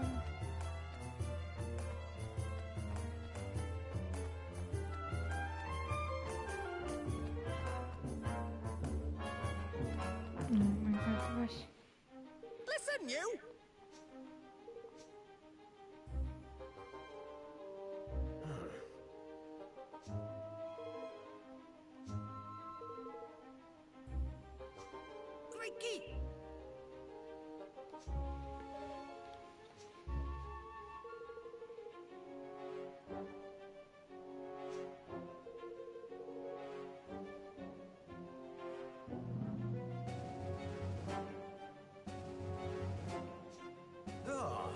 Ну, мой гад, Вась. Listen, you! Crikey! Ah.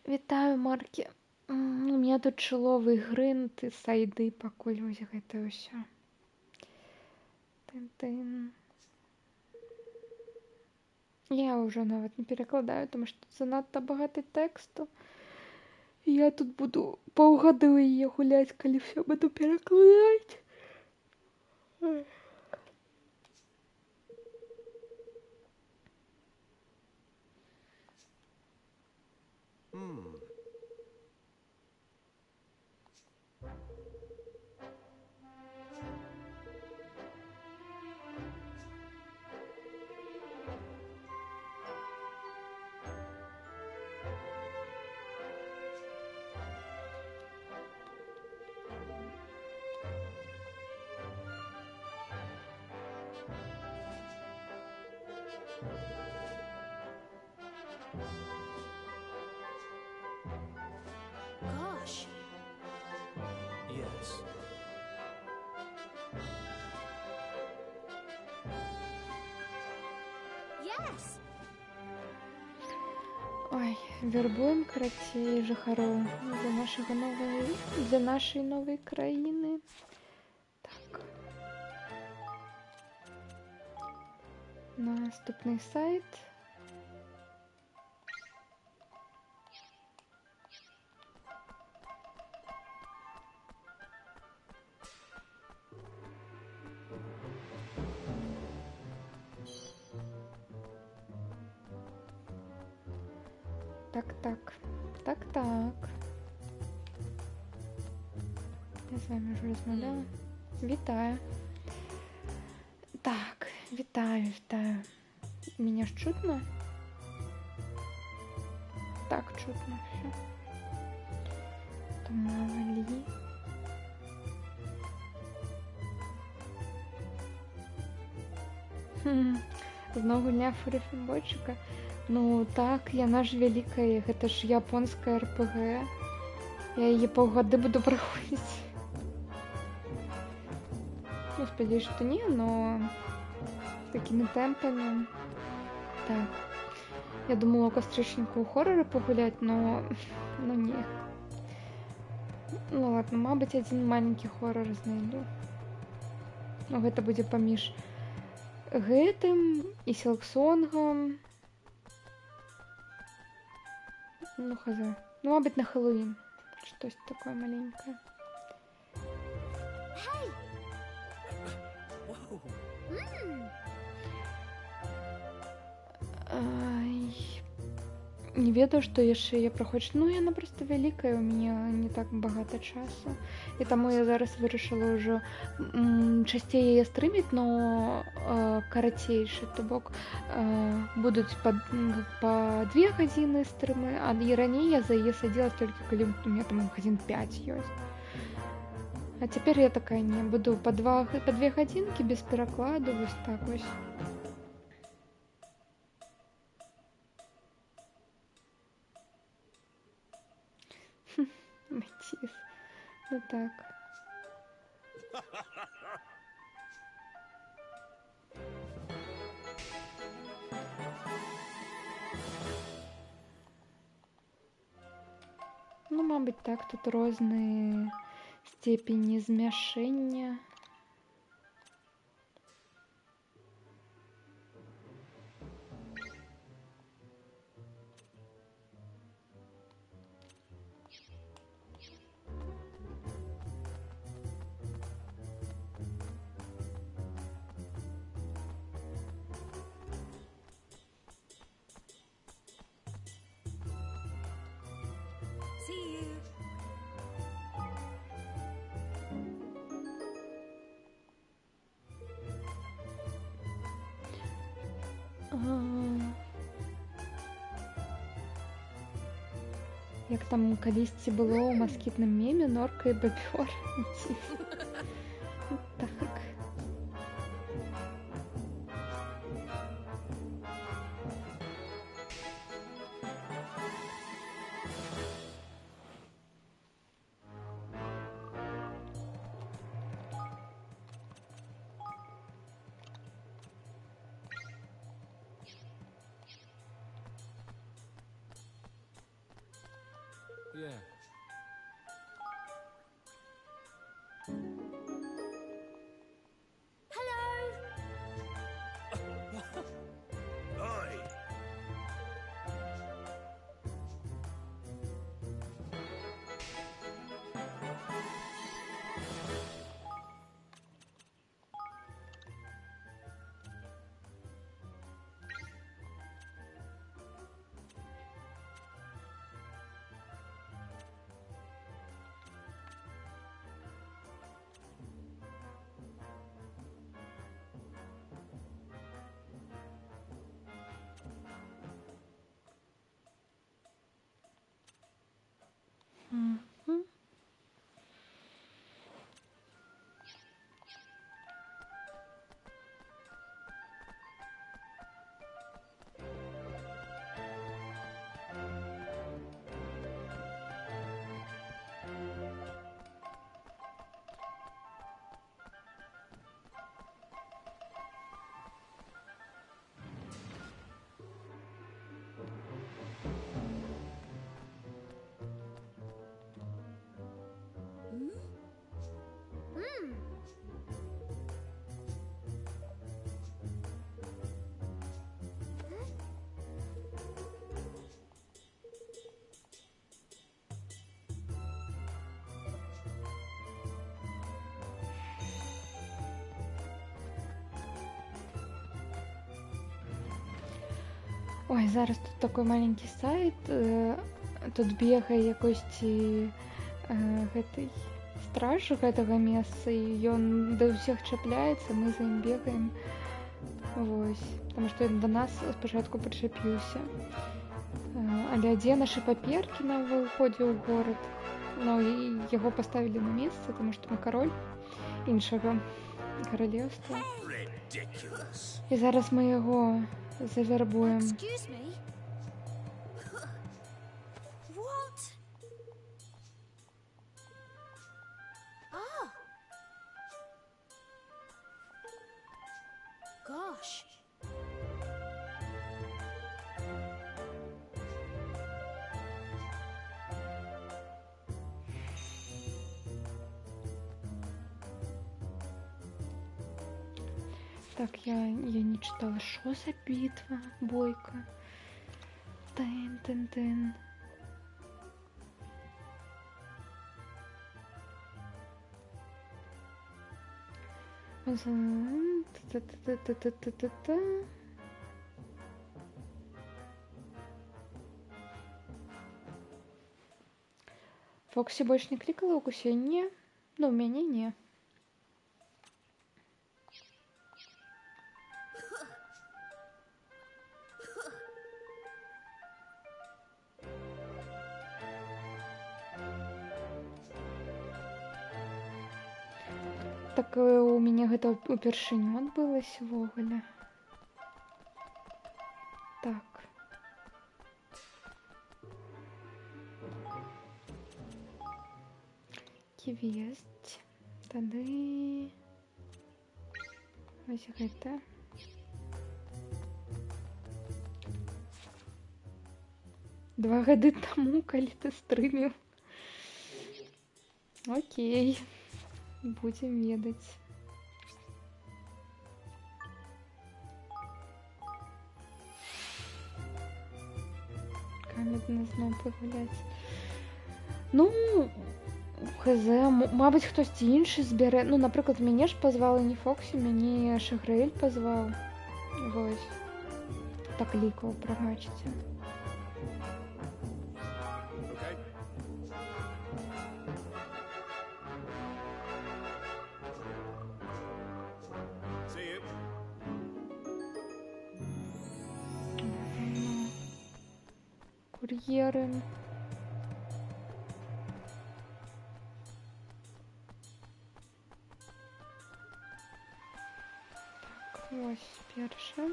Вітаю, Маркі. У меня тут чоловий гринт і сайды пакуль вось гэта ўсё. Тын-тын. Я ўжо нават не перакладаю, тому што занадта багаты тэксту. Я тут буду паўгады ў яе гуляць, калі ўсё буду перакладаць. Ой. Gosh. Yes. Yes! Ой, вербуем карацей жыхароў для нашай новай краіны. Так. Наступны сайт. Так. Я з вами вже розмовляла. Вітаю. Так, вітаю. Меня ж чутно? Так, чутно все. Там навали. Знову гульня фурифімбойчика. Ну так, яна ж вялікая, гэта ж японская РПГ. Я яе паўгады буду праходзіць. Ну, спадзяюсь, што не, но такімі тэмпамі. Так. Я думала у кастрычніку ў хорары пагуляць, но не. Ну ладно, мабыць, адзін маленькі хорар знайду. Ну, гэта будзе паміж гэтым і Сілксонгам. Ну, хаза. Ну, мабыць, на Хэллоуін. Штось такое маленькое. Ай, не ведаю, што яшчэ я праходжу. Ну, яна проста вялікая, у мяне не так багата часу. І таму я зараз вырашыла ўжо часцей яе стрыміць, но карацейшы. То бок будуць па 2 гадзіны стрымы, а і раней я за яе садзілась толькі калі у меня там гадзін 5 ёсць. А цяпер я такая не буду па 2 гадзінкі без перакладу, вось так вось. Матис. Ну так. Ну, мабуть, так, тут розныя степені змяшэння. See you. Як там калісьці было ў маскітным меме норка і бабёр. Так. Yeah. Oi! Ой, зараз тут такой маленький сайт. Тут бегае якосьці гэтай страж гэтага месца, і ён да ўсіх чапляецца, мы за ім бегаем. Вось, таму што ён да нас спачатку прычапіўся. Але дзе нашы паперкі на ўваходзе ў горад? Ну, і яго паставілі на месца, таму што мы кароль іншага каралеўства. Ridiculous. І зараз мы яго завербуем. Excuse me? What? Oh. Gosh. Так, я не читала, что за битва, бойка. Тын-тын-тын. Та-та-та-та-та-та-та. Фокси больше не кликала у Куси? Не. Ну, у меня не. Так у мяне гэта упершыню адбылася ўвогуле. Так. Квест. Тады вось гэта. Два гады таму, калі ты стрыміў. Окей. Будем ведаць. Камедна зноў пагуляць. Ну, хз, мабыць, хтосьці іншы збярэ. Ну, напрыклад, мяне ж пазвала не Фоксі, мяне Шаграэль пазваў. Вось. Паклікаў, прабачце. Okay. See you. Кур'еры. Так, вось першы.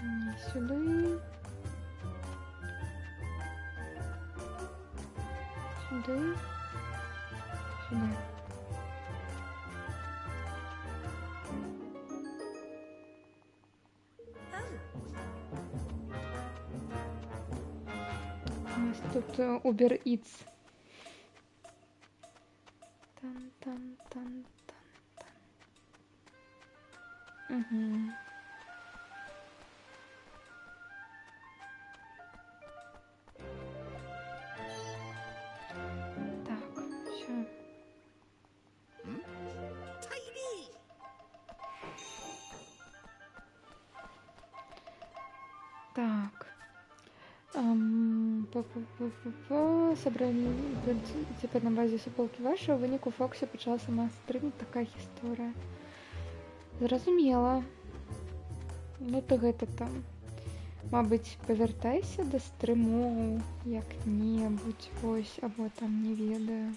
Не сюди. Сюди. Сюди. У нас тут Uber Eats. Тан-тан-тан-тан-тан. Угу. Так, все. Tiny. Так. Собрали типа на базе суполки вашего, в выніку Фоксі почала сама стрыміць, такая гісторыя. Зразумела. Ну то гэта там. Мабыць, павяртайся да стрымоў як-небудзь, вось, або там не ведаю.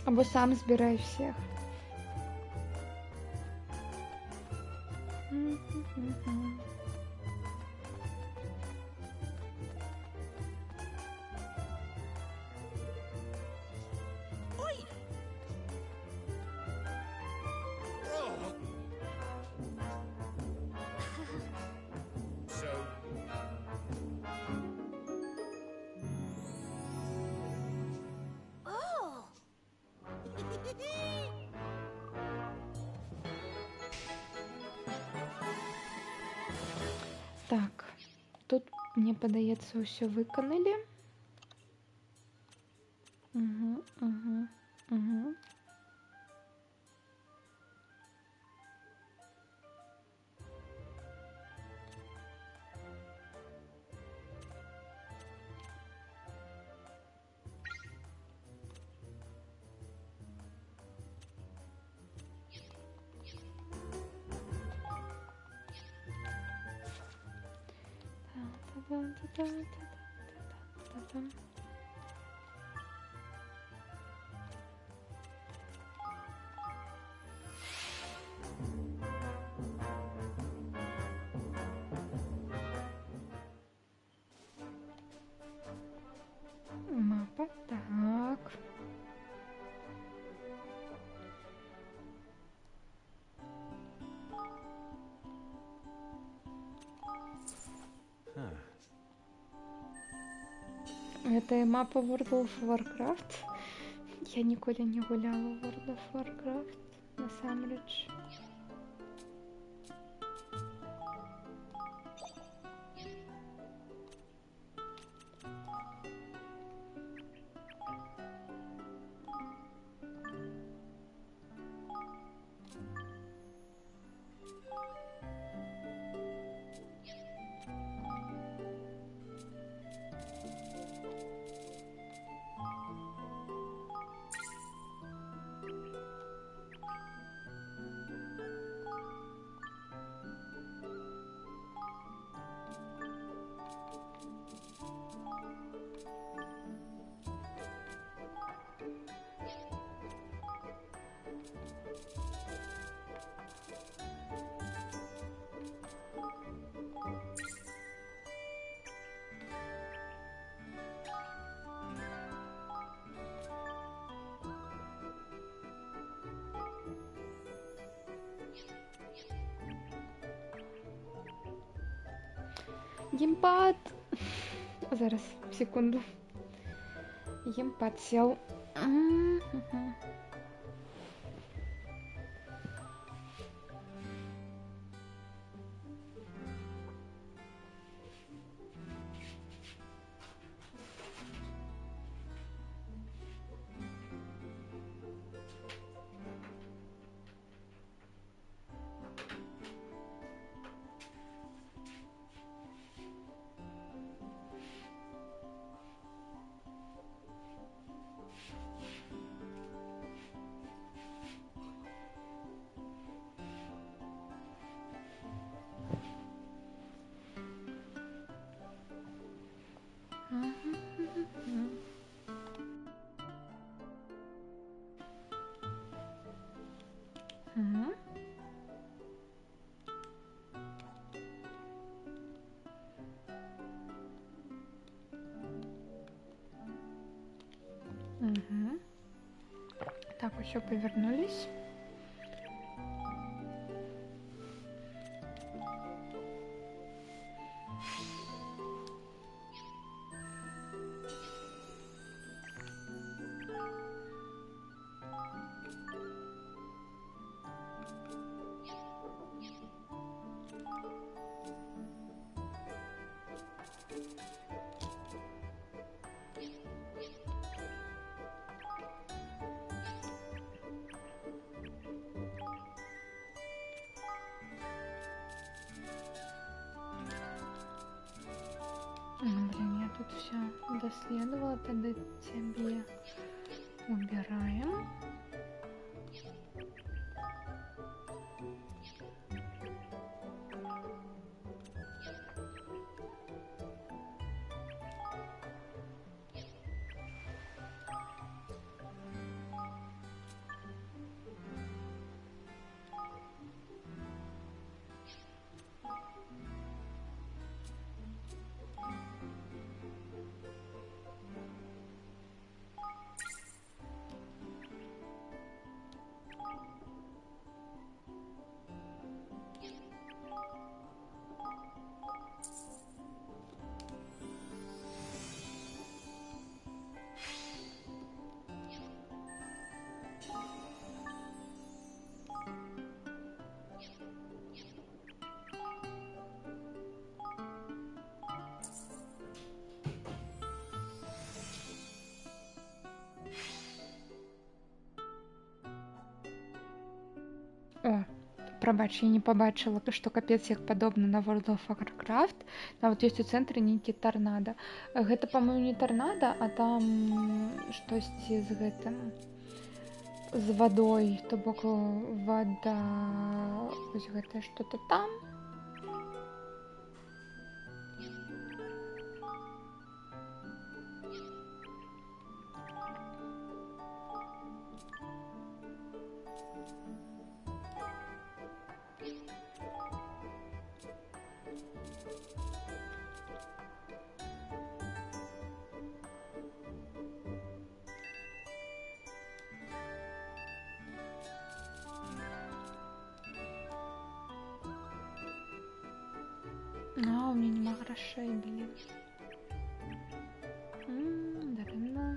Або сам збірай всех. Oi. Oh. So. Oh. Так, тут мне падаецца ўсё выканалі. Угу. Та-та-та-та-та-та-та-та. Мапа, так. Гэта мапа World of Warcraft. Я ніколі не гуляла в World of Warcraft, насамрэч. Геймпад! Зараз, секунду. Геймпад сел. Так, еще повернулись. Блин, я тут все доследовала, тогда тебе убираем. Прабач, я не побачила, што капец як падобна на World of Warcraft. Нават ёсць у цэнтры нейкі тарнада. Гэта, па-моему, не тарнада, а там штосьці з гэтым з вадой, то бок вада, вось гэтае што-то там. А, у меня нема грошей, блин. Даремно.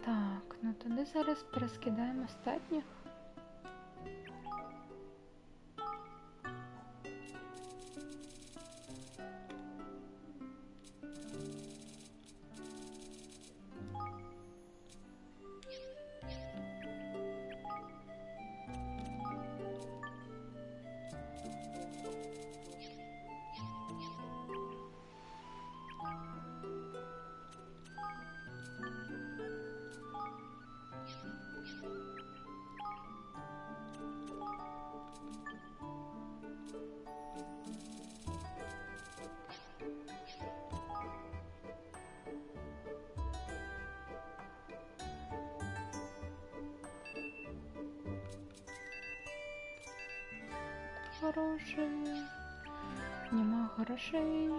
Так, ну тоді зараз перескидаємо остатніх. Грошей. Нема грошей.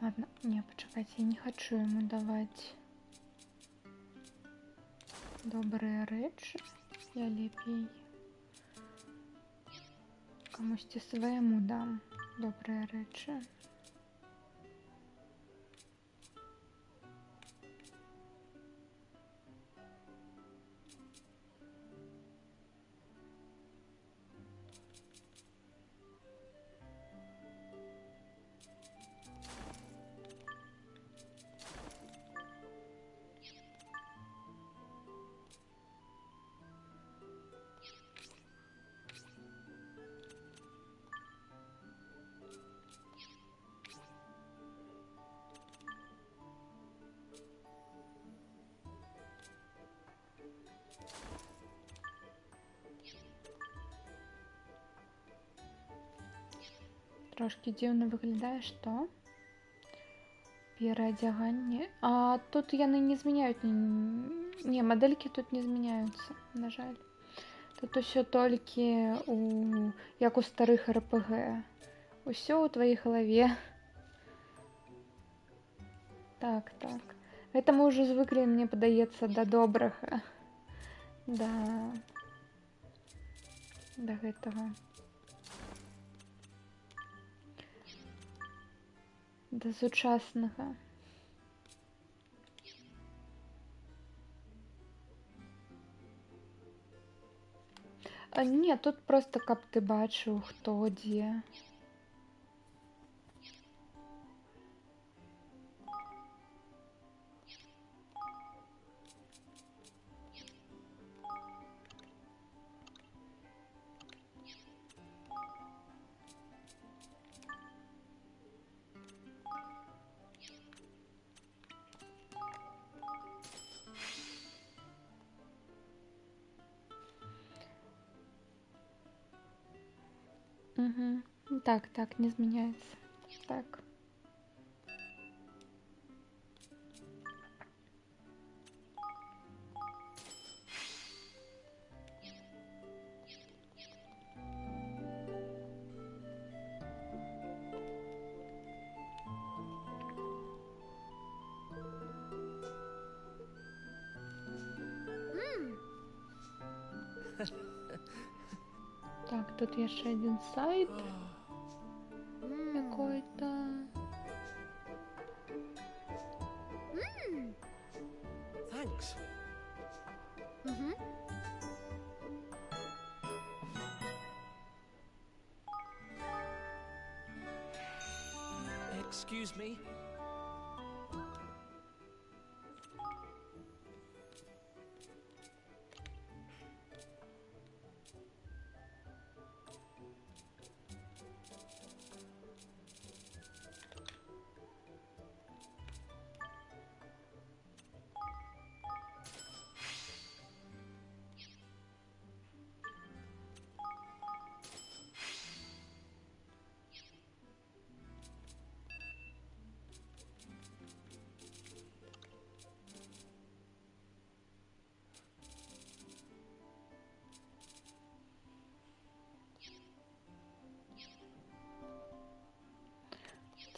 Ладно, не, почекайте, я не хочу ему давать добрые речи. Я лепей комусь своему дам добрые речи. Трошки дивно виглядає, що? Переодягання. А тут яны не змяняють. Не, модельки тут не змяняються, на жаль. Тут усё толькі як у старых РПГ. Усё у твоей голове. Так, так. Это мы уже звыкли, мне падаецца, да добрага. Да гэтага. Да сучаснага. Не, тут просто каб ты бачыў, хто дзе. Угу. Так, так, не змяняецца. Так. Так, тут яшчэ один сайт какой-то. Thanks. Excuse me?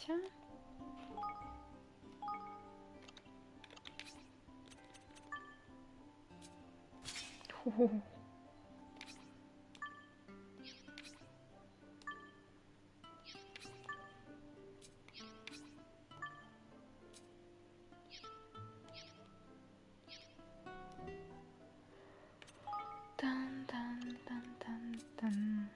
Хотя... Ху-ху. Тан-тан-тан-тан-тан.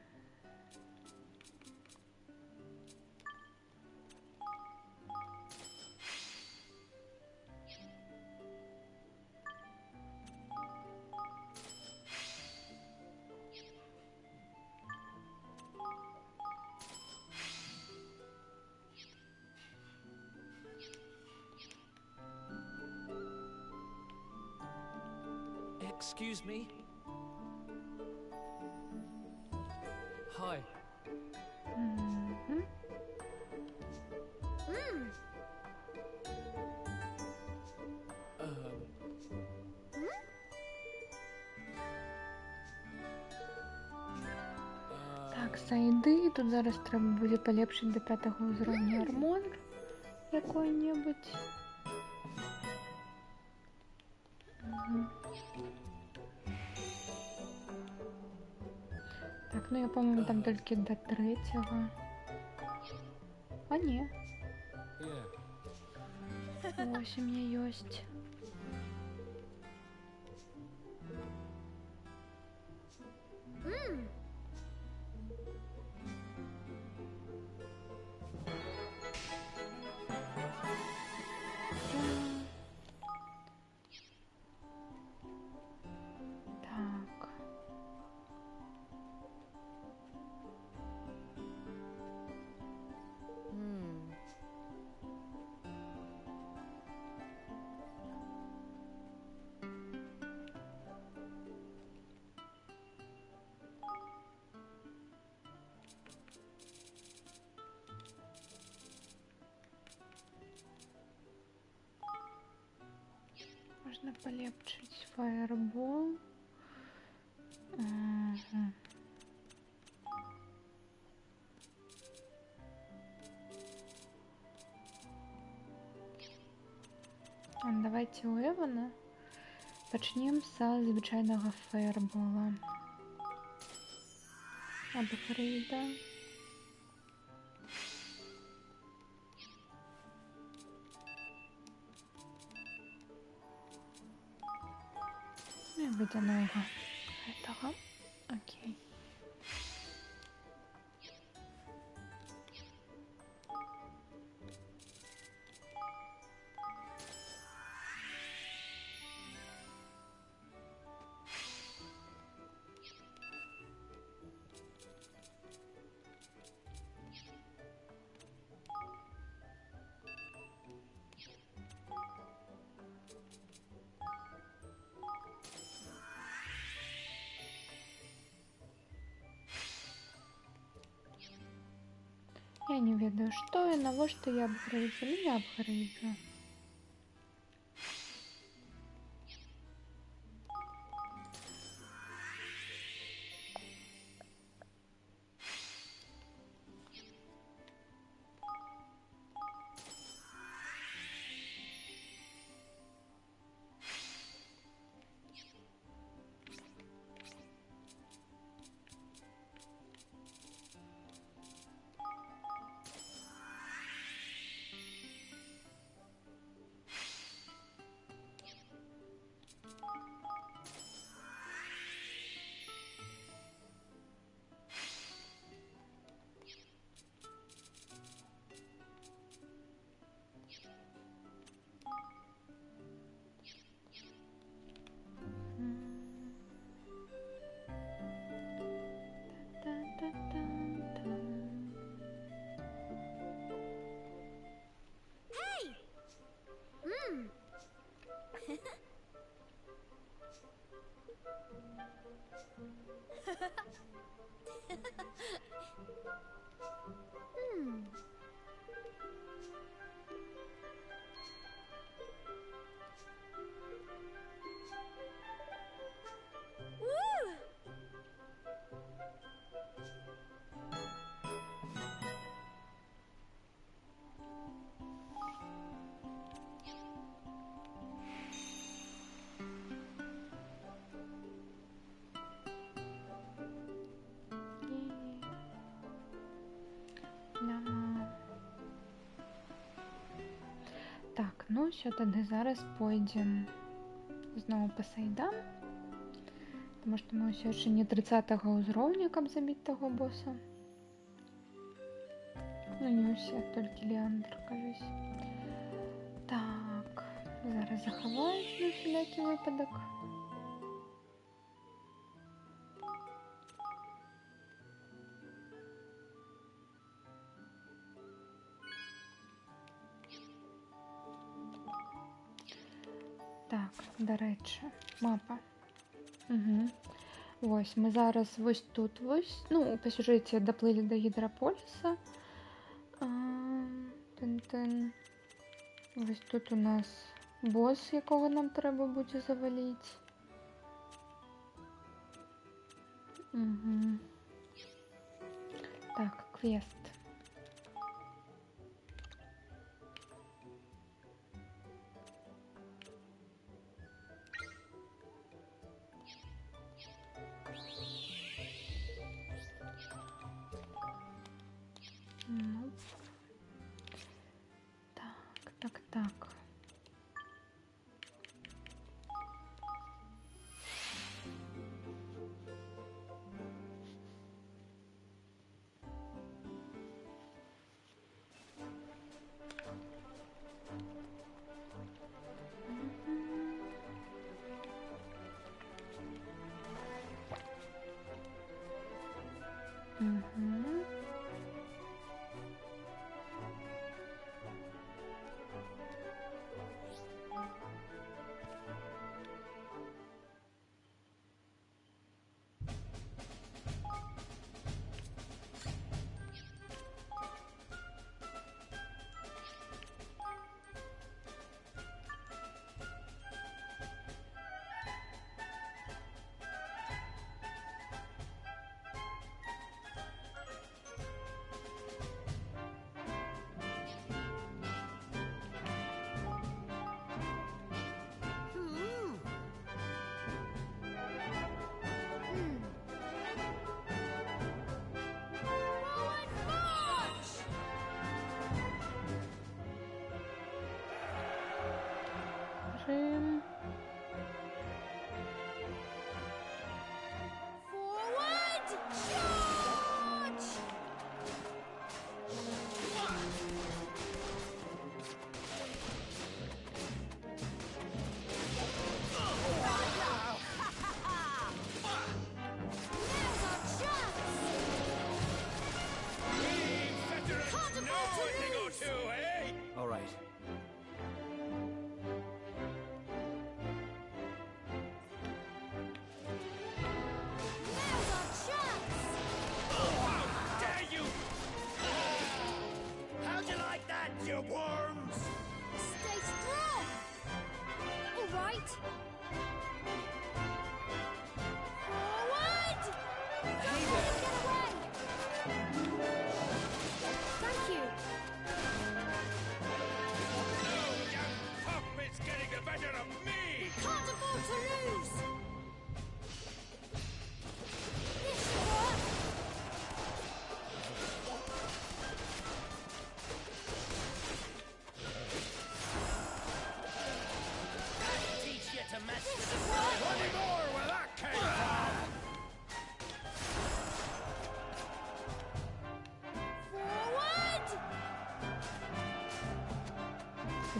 Excuse me? Hi. Мгм. Так, сайды. Тут зараз трэба будзе палепшыць до 5-го ўзроўня армор. какой-нибудь. Мгм. Так, ну я, по-моему, там только до третьего. А не, Here. ось у меня есть. Так. Можно полепчить фаербол. Мгм. Давайте у Эвана пачнем са звычайнага фаербола. Апгрейда. І водяного гэтага. Окей. Я не ведаю, што і навошта я апгрейджу. Ну, я апгрейджу. Та-та-та-та-та. Hey! Woo! Нема. Так, ну що тоді зараз пойдем знову по сайдам. Тому що ми все ще не 30-го узроўня, каб забіць таго боса. Ну, не у всех, толькі Леандр, кажись. Так, зараз захаваюсь на всякі випадок. Так, до речі, мапа. Угу. Ось, ми зараз ось тут, ось, ну, по сюжеті доплили до Гідрополіса. Тин-тин. Ось тут у нас бос, якого нам треба буде завалити. Угу. Так, квест.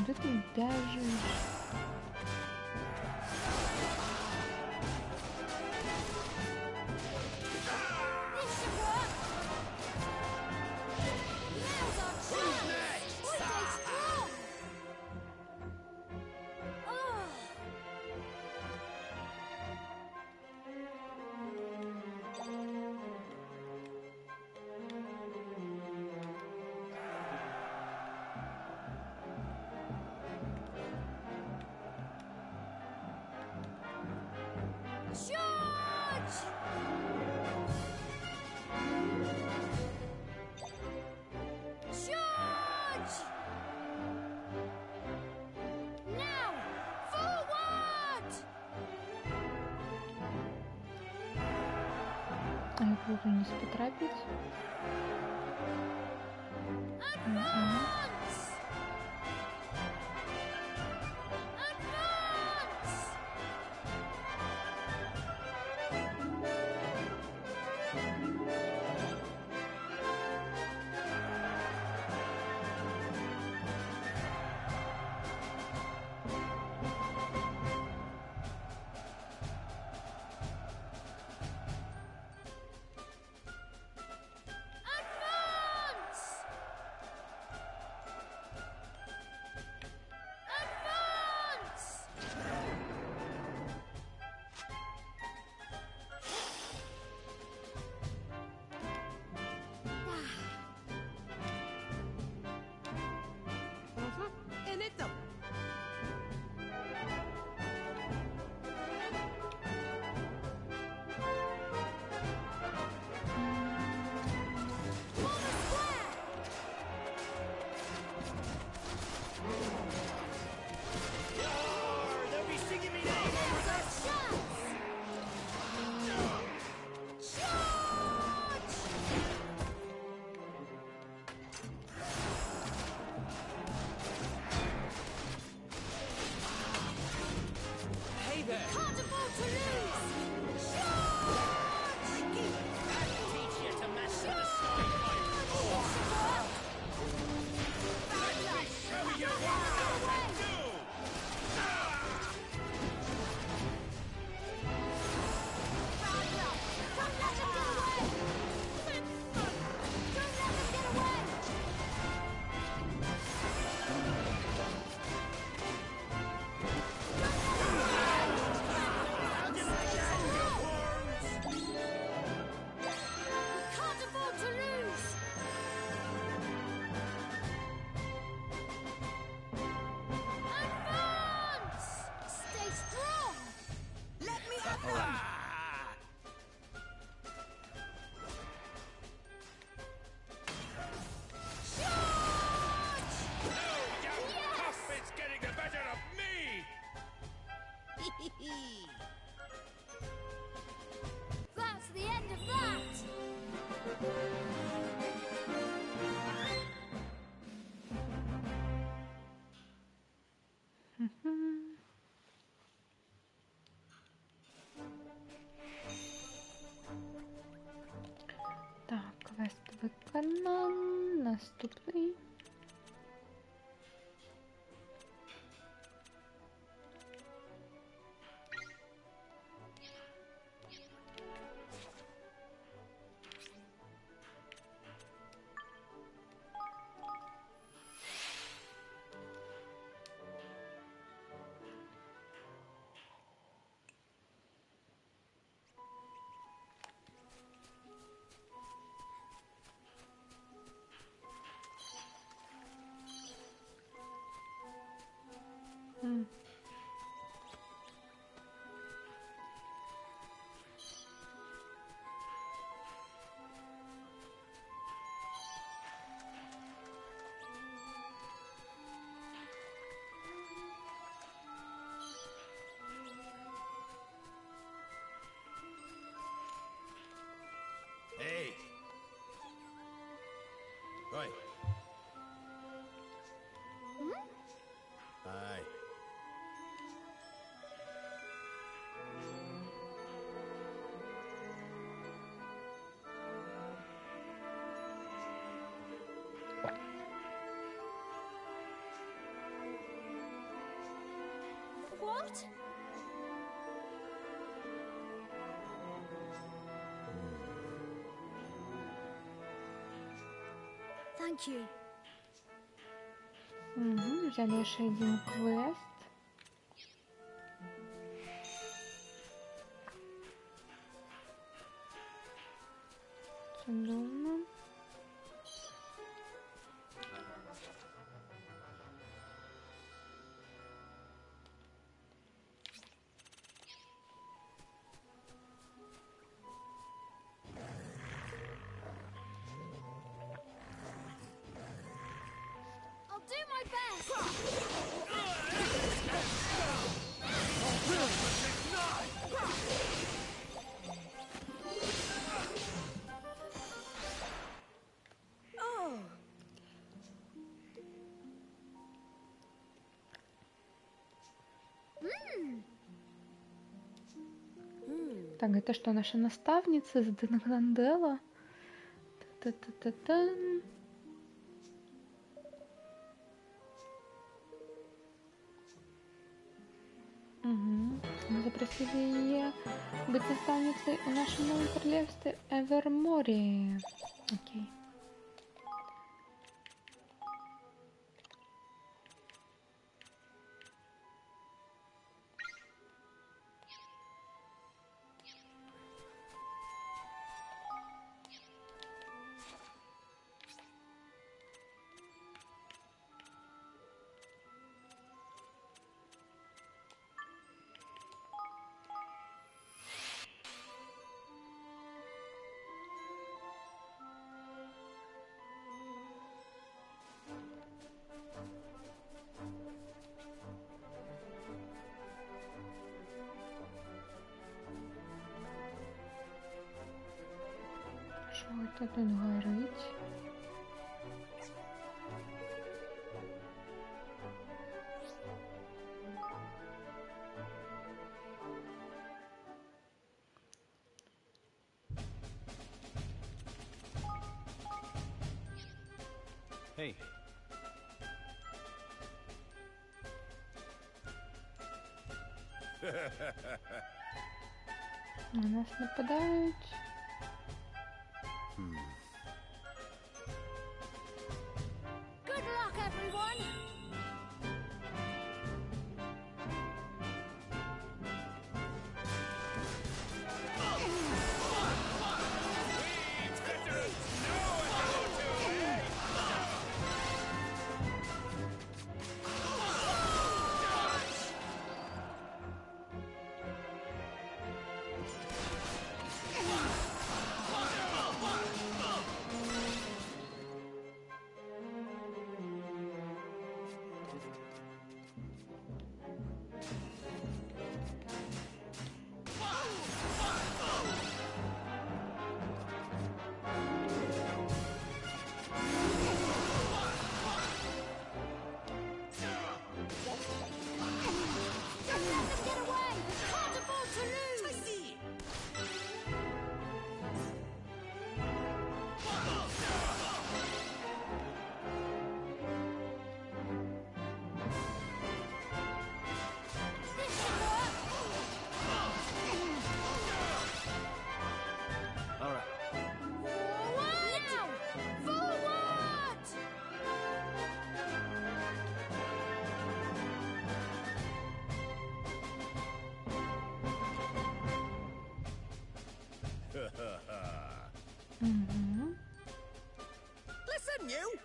Куди ти біжиш? This should work. Now's our chance. Stay strong. Oh. Charge! Charge! Now, forward! А я буду не потрапить. Advance! Advance! Advance! Advance! En esto. Form a square! Yarr, they'll be singing me name over Now's our this. chance! Charge! Hey there. Can't afford to lose! Charge! That'll teach you to master the sky pirate. Bad luck! Show you what I can do. Bad luck! Don't let them get away! Don't let them get away! Can't afford to lose! Advance! Stay strong! Let me have them. Charge! No doubt Yes! Puffman's getting the better of me. That's the end of that! Так, квест виконан. Наступний. What? Thank you. Угу, взяли еще один квест. Чудовно. I'll do my best. Oh. Так, это что, наша наставница из Денграндела? Та-та-та-та-та. Угу. Мы запросили ее быть наставницей в нашем новом королевстве Эверморе. Окей. Що це тут горить? Hey, На нас нападають. Good luck, everyone. Don't let them get away. Can't afford to lose. This should work. all right. Forward! Now! Forward! Угу. Listen, you!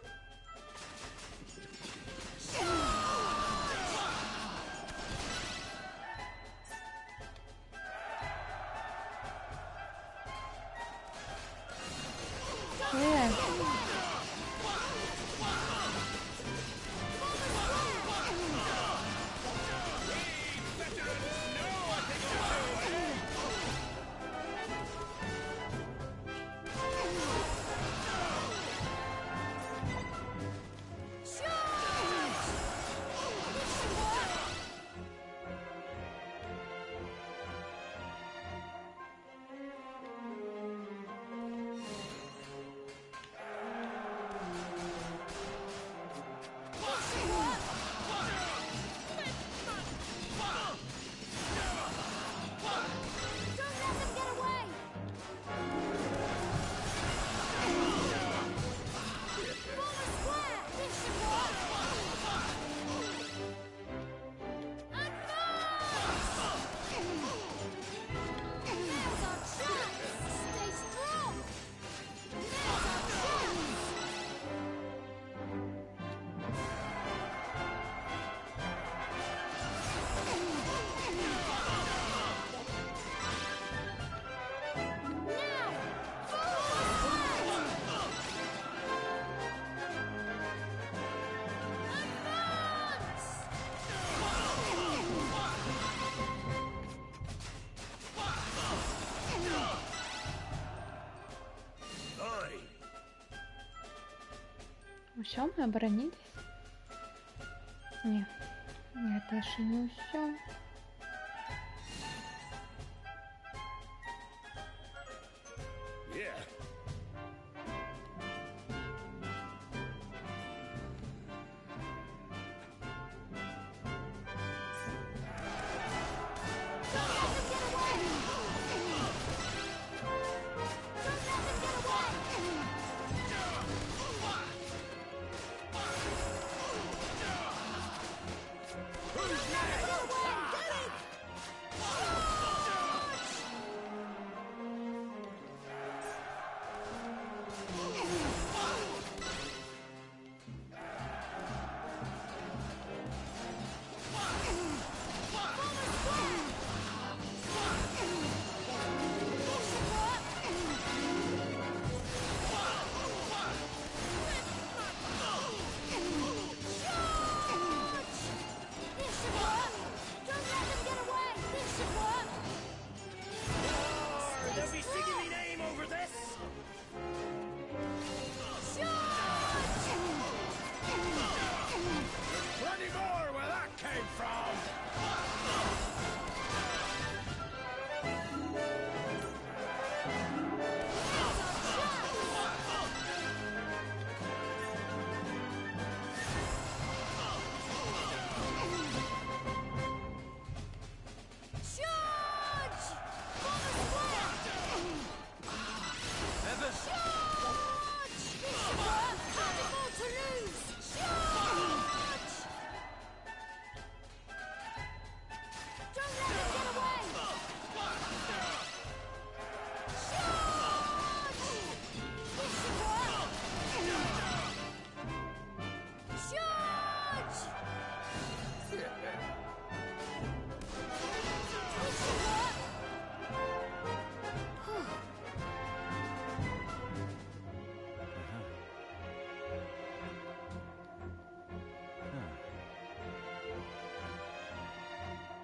Все, мы оборонились? Нет, это еще не все. Yeah. They'll be singing me name over this. Plenty more where that came from.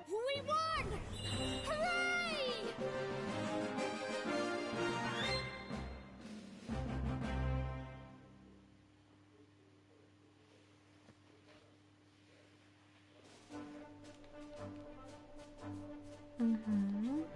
We won! Hooray! Угу.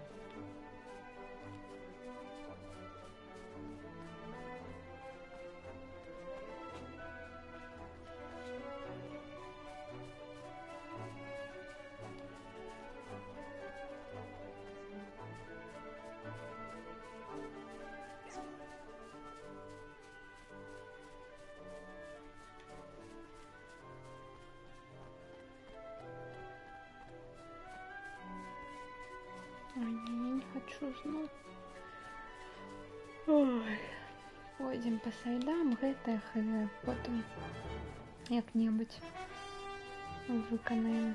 Ой, не хочу знать. Ой. Пойдем по сайдам, гэтых, потом як-небудзь выканаем.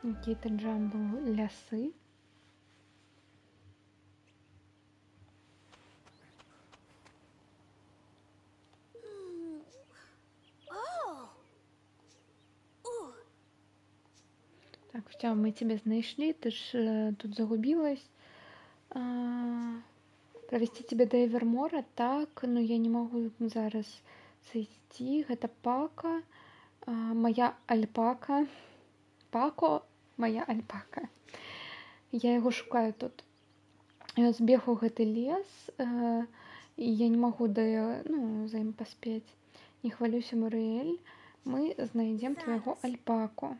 Какие-то джамбл лясы. Oh! Ooh! Так, все, мы тебя знайшли, ты ж тут загубилась. Провести тебя до Эвермора, так, но я не могу зараз зайти. Гэта Пака, моя альпака. Пако, моя альпака. Я яго шукаю тут. Ён збег у гэты лес, і я не магу за ім паспець. Не хвалюйся, Мурыэль, мы знайдзем твайго альпаку.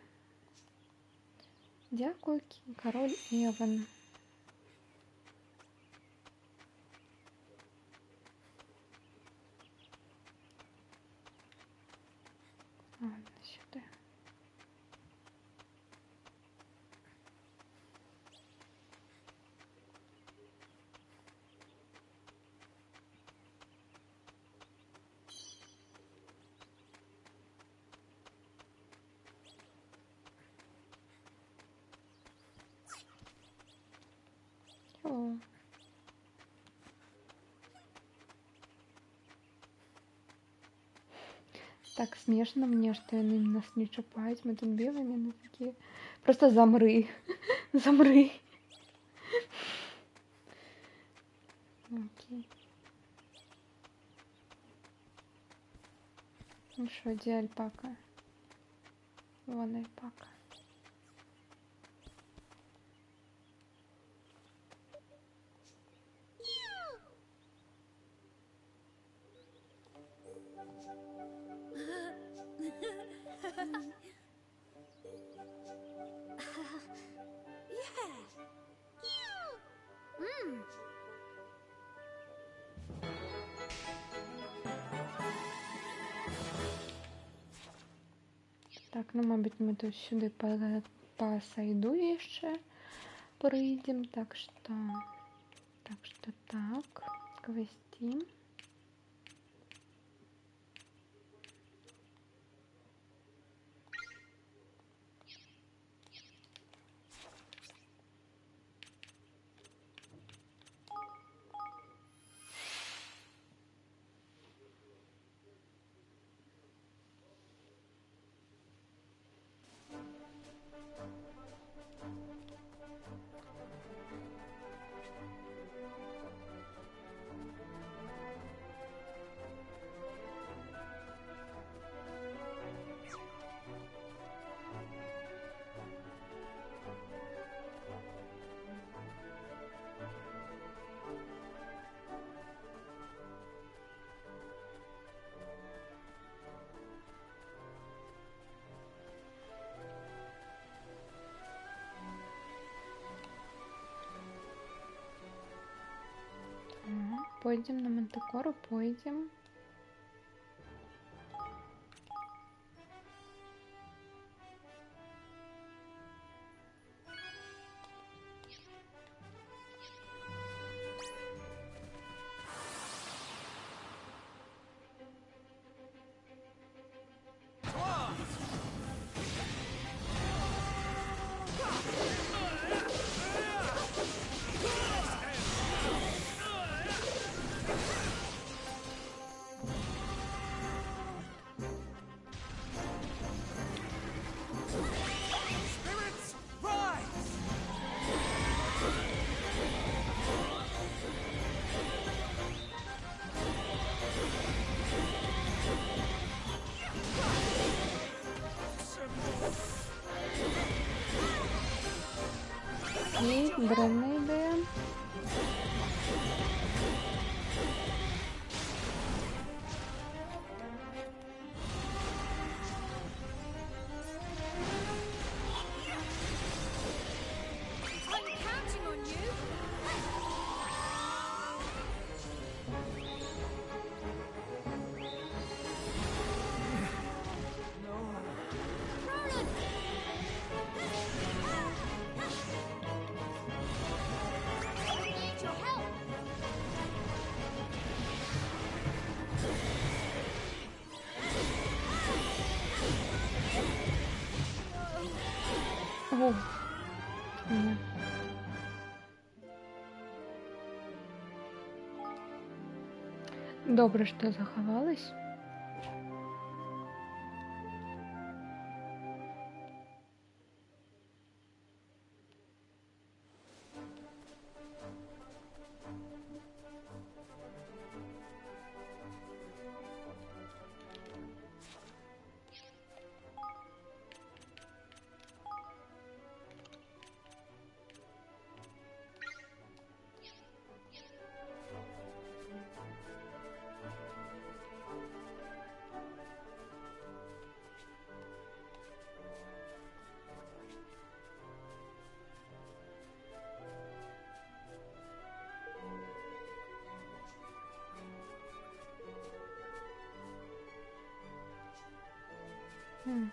Дзякуй, кароль Эван. Ладно, сюда. Так смешно мне, что яны нас не чапаюць, мы тут бегаем, яны такія. Просто замры. Замры. Окей. Ну що, де альпака? Вон альпака. Так, ну, мабуть, ми тут сюди по сайду ще прийдемо. Так що так. Квестим. Пойдем на Мантикору, пойдем. Spirits, rise! Окей, древна ідея. I'm counting on you. Roland! I need your help. О, ні. Добре, що заховалась. Хм.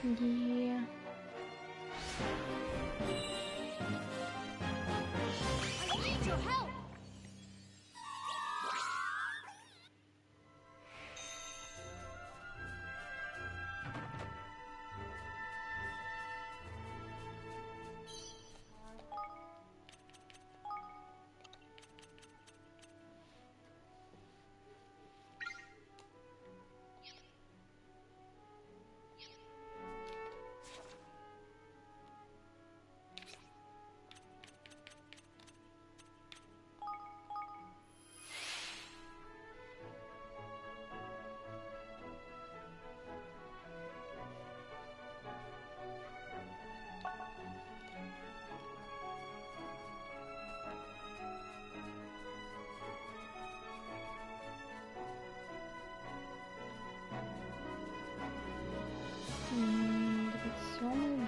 Є. I need your help.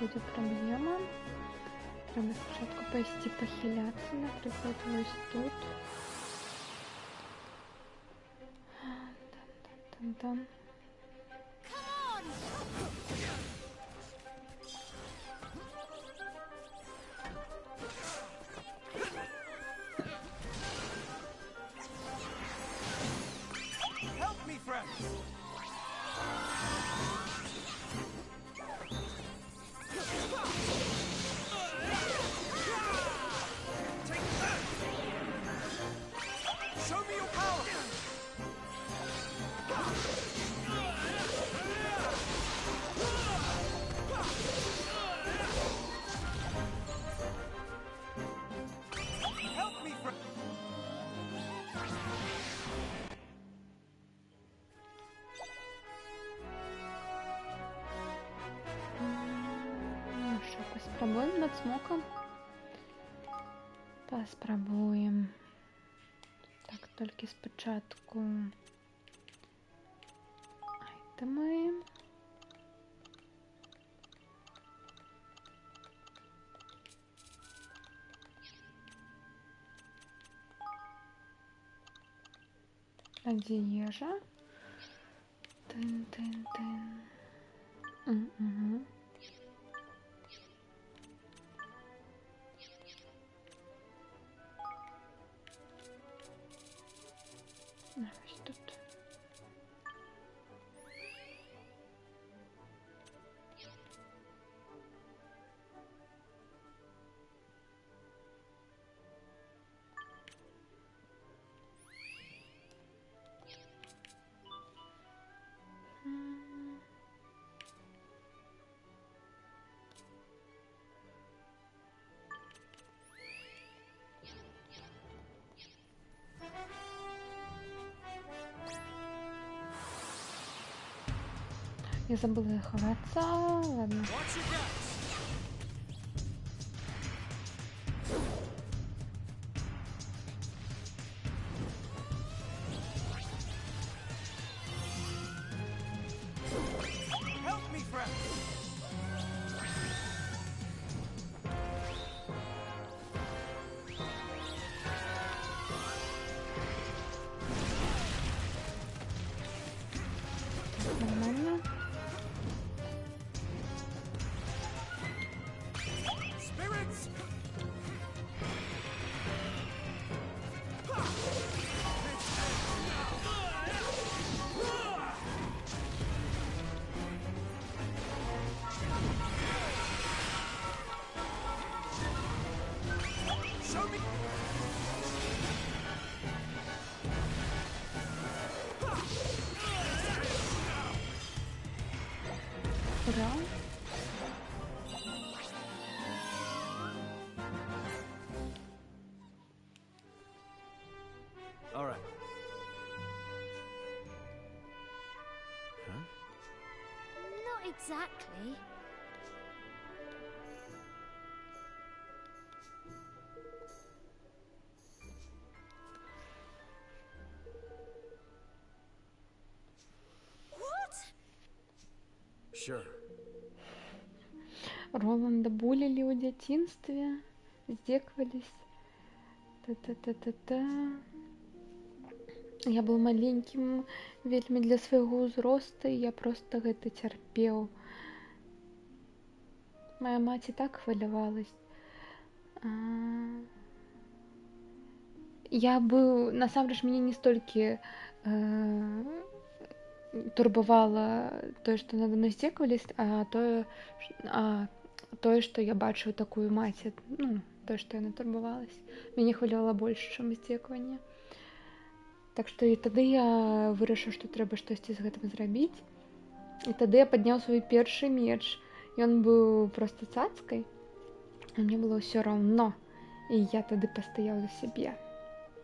Буде проблема. Треба спочатку повести похиляться, наприклад, ось тут. Там. Help me, friends! Take that! Show me your power! Help me, friends! Ну що, поспробуємо над смоком? Поспробуємо. Так, тільки спочатку айтеми. Одежа. Тин. Угу. Ось тут. Я забыла заховаться. Ладно. Watch your backs! Help me, friends! Нормально. Spirits! Show me! Ура. All right. Huh? Not exactly. What? Sure. Роланда булили у дитинстве, здеквались. Та-та-та-та-та. Я был маленьким вельмі для свайго ўзроста, і я просто гэта цярпеў. Моя мать и так хвилювалась. А, Я бы, насамрэч, мяне не столькі турбавала тое, што надо мной здзекавались, тое, што я бачыў такую маці, ну, тое, што яна турбавалась. Мяне хвалявала больш, чым здзекаванне. Так што і тады я вырашыў, што трэба штосьці з гэтым зрабіць. І тады я падняў свой першы меч. Ён быў проста цацкай, а мне было ўсё раўно. І я тады пастаяў за сябе.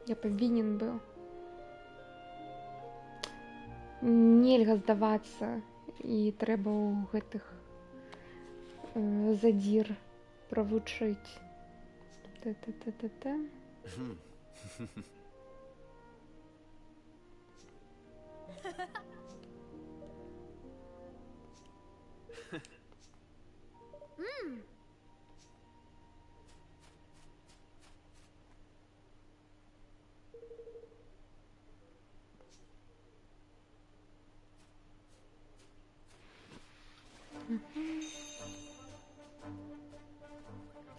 Я павінен быў. Нельга здавацца, і трэба ў гэтых задзір правучыць. Та-та-та-та-та.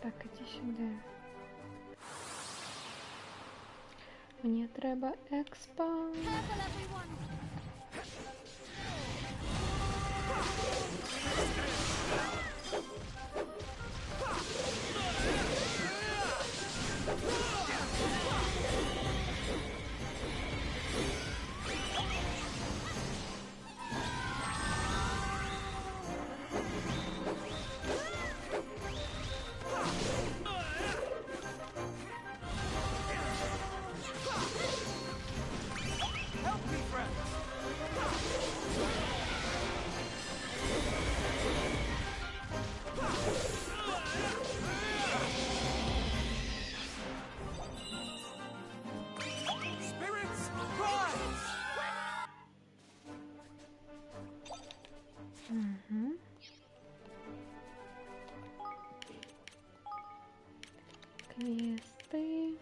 Так, іди сюди. Мені треба експа. Careful, everyone. Help me, friend! Spirits, rise! Квести.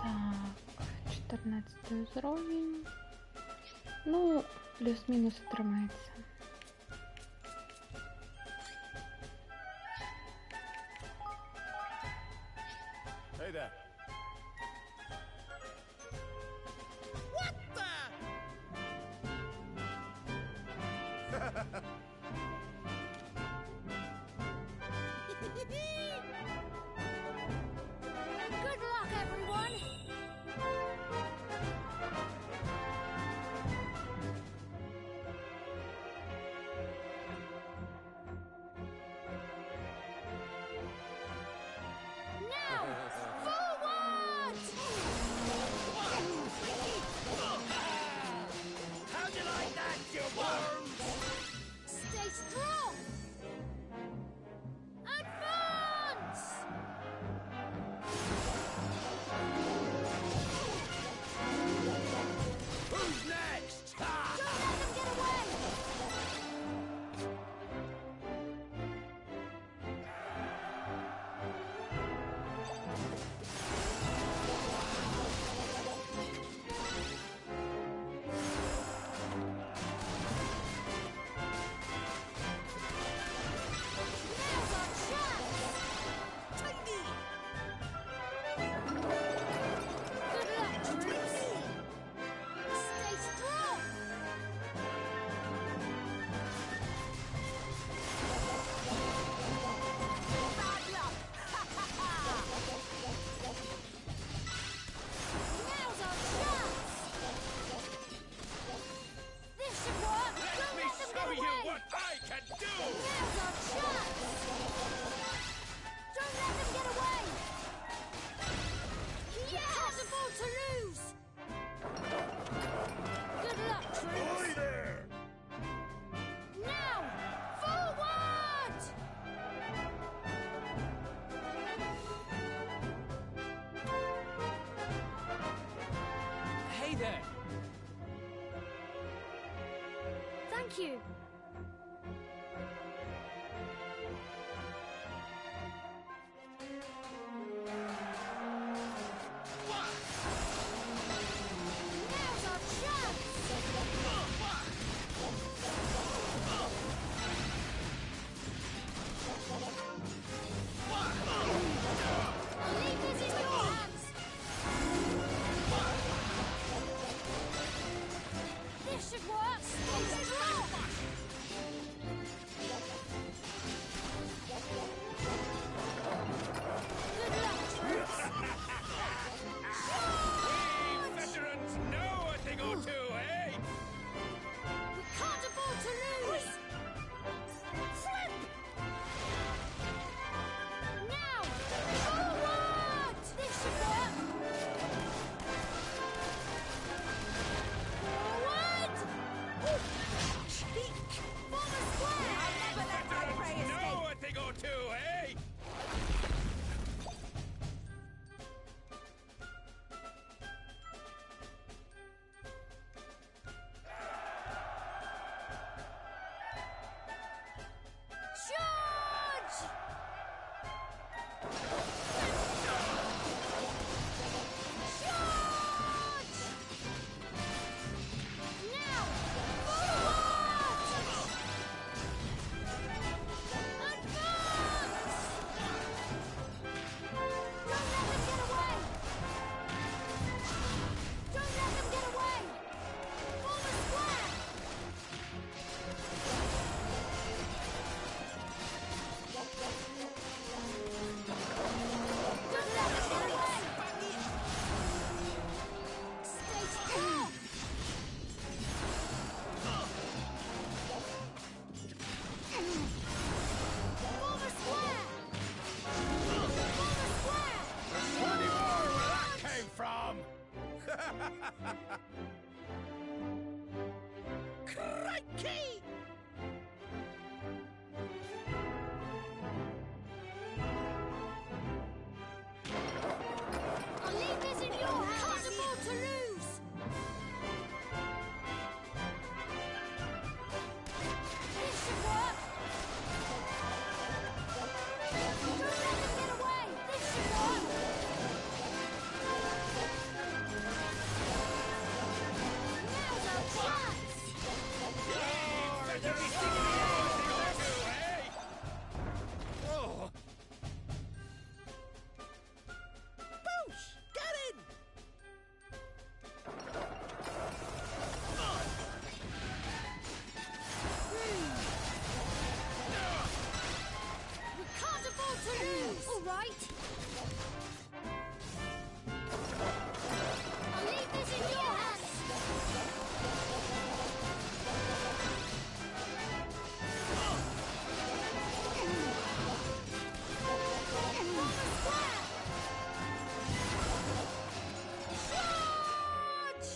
Так, 14 уровень. Ну, плюс-мінус атрымаецца. Hey there. What the? Good luck, everyone. Now, forward! How'd you like that, you worms? Stay strong. Advance! there. Thank you. Now's our chance! I'll leave this in your hands. This should work. Stay strong. Good luck, troops. We veterans know a thing or two, eh? We can't afford to lose. Flip! Now, forward! This should work. Forward! Form a square. I'll never let my prey Veterans escape. know a thing or two, eh? Charge! Charge! Now, forward! Advance! Don't let them get away! Don't let them get away! Form a square! Don't let them get away! Stay strong! Form a square! Form a square! Plenty more where that came from! Crikey! I'll leave this in your hands. Can't afford to lose. This should work. Don't let them get away. This should work. Now's our chance. Veterans know a thing or two, eh? Oh. Boosh! Get in! We can't afford to lose. All right. I'll leave this in your hands. Form a square. Charge!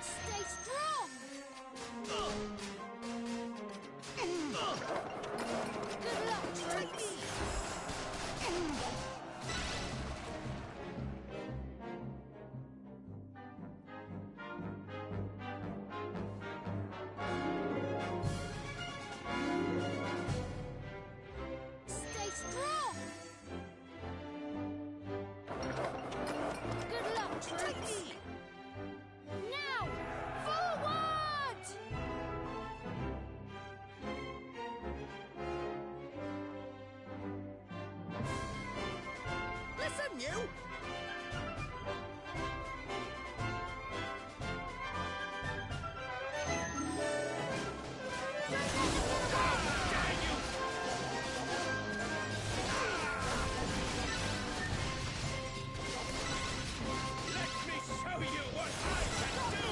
Stay strong. Good luck, troops. Stay strong. Good luck, troops. Now, forward! Listen, you! Let me show you what I can do!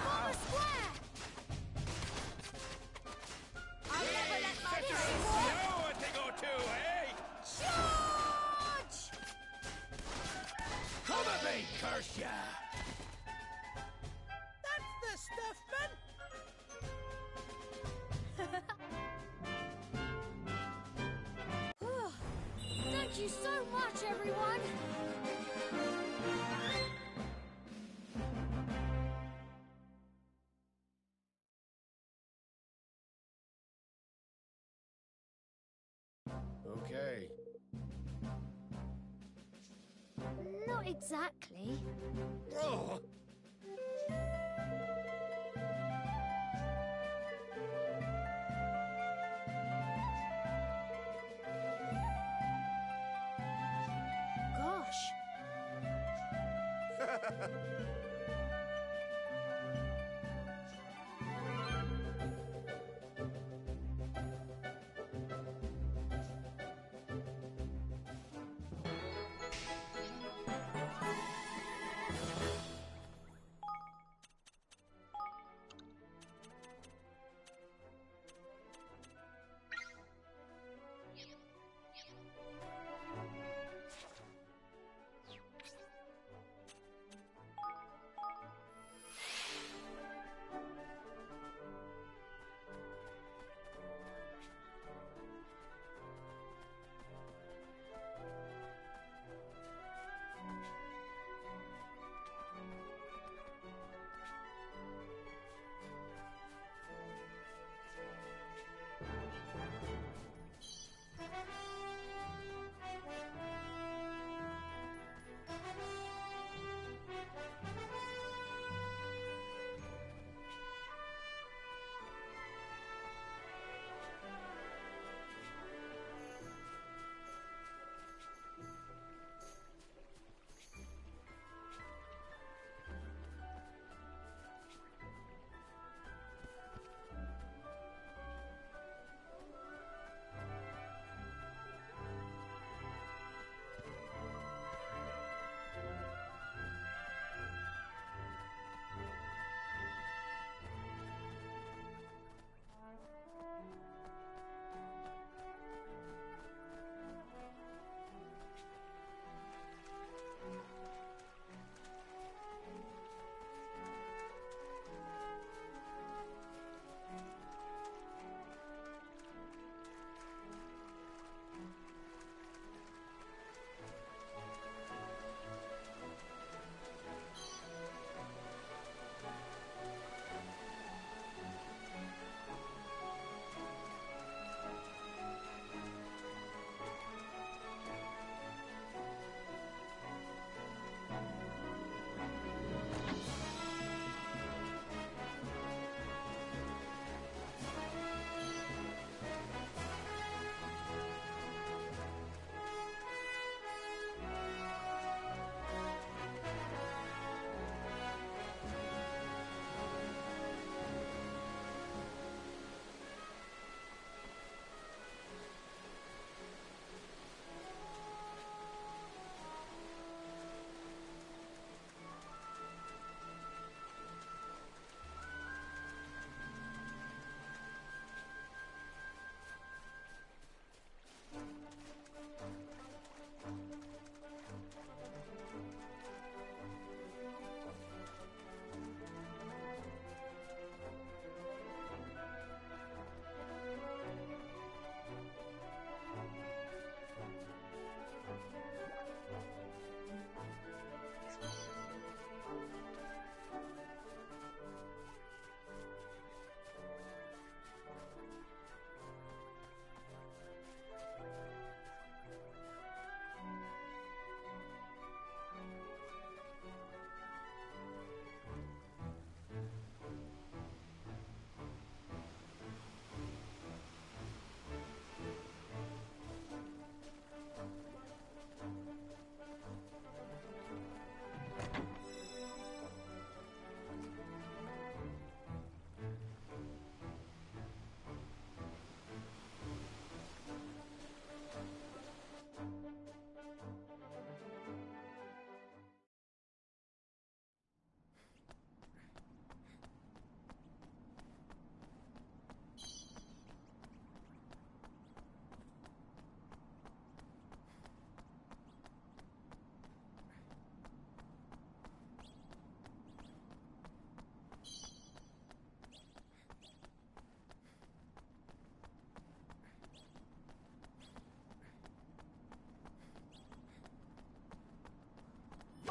Form a square! I'll never let my Veterans this work! know a thing or two, eh? Charge! Come at me, curse ya! That's the stuff, man! Thank Thank you so much, everyone. Okay. Not exactly. Oh, Gosh.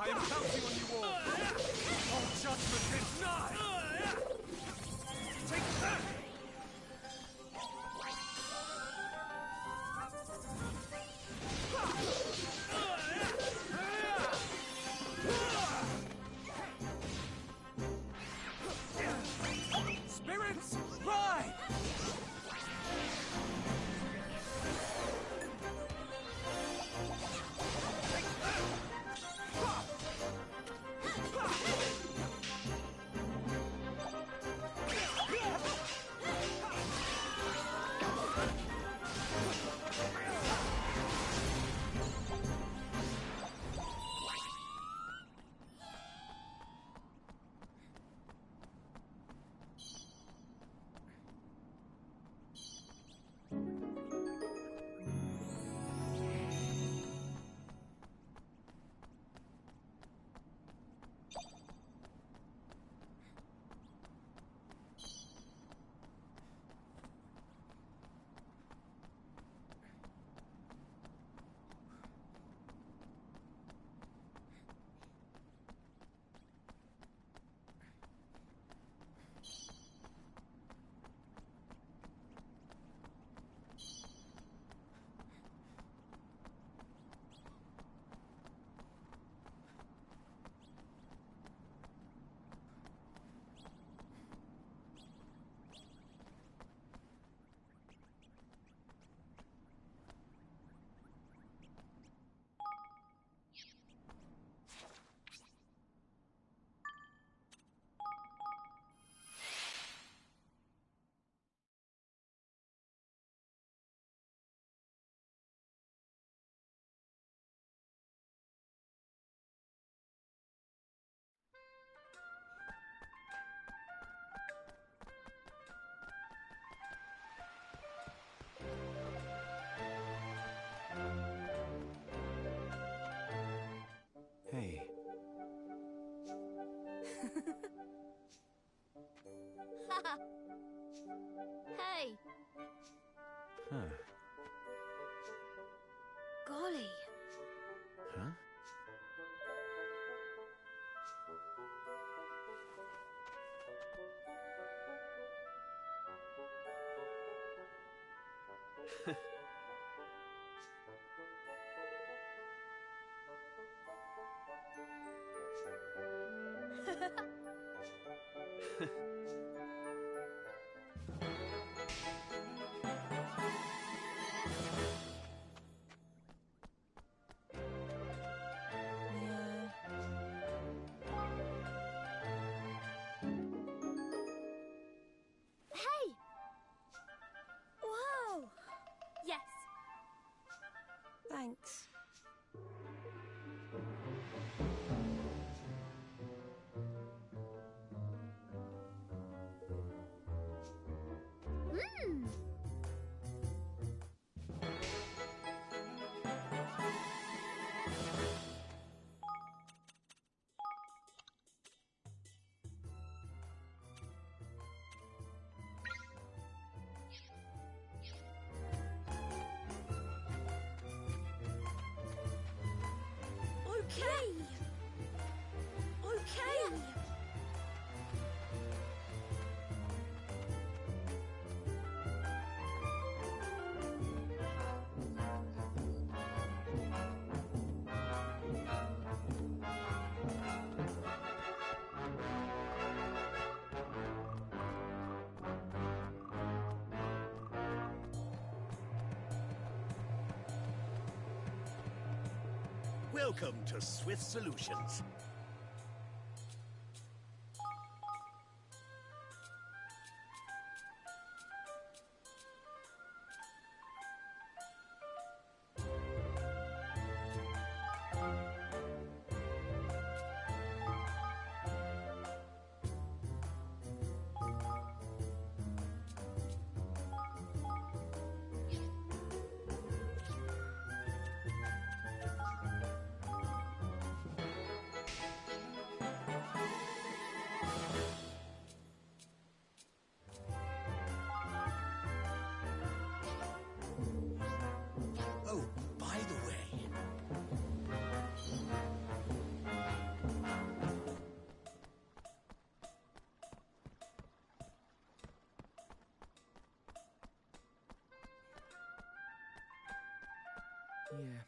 I am counting on you all. All judgment is nigh. Take that! Spirits, ride! Hey. Hey, Huh. golly. Huh? Hey! Whoa! Yes. Thanks. Hmm. Okay. Okay. Welcome to Swift Solutions. Yeah.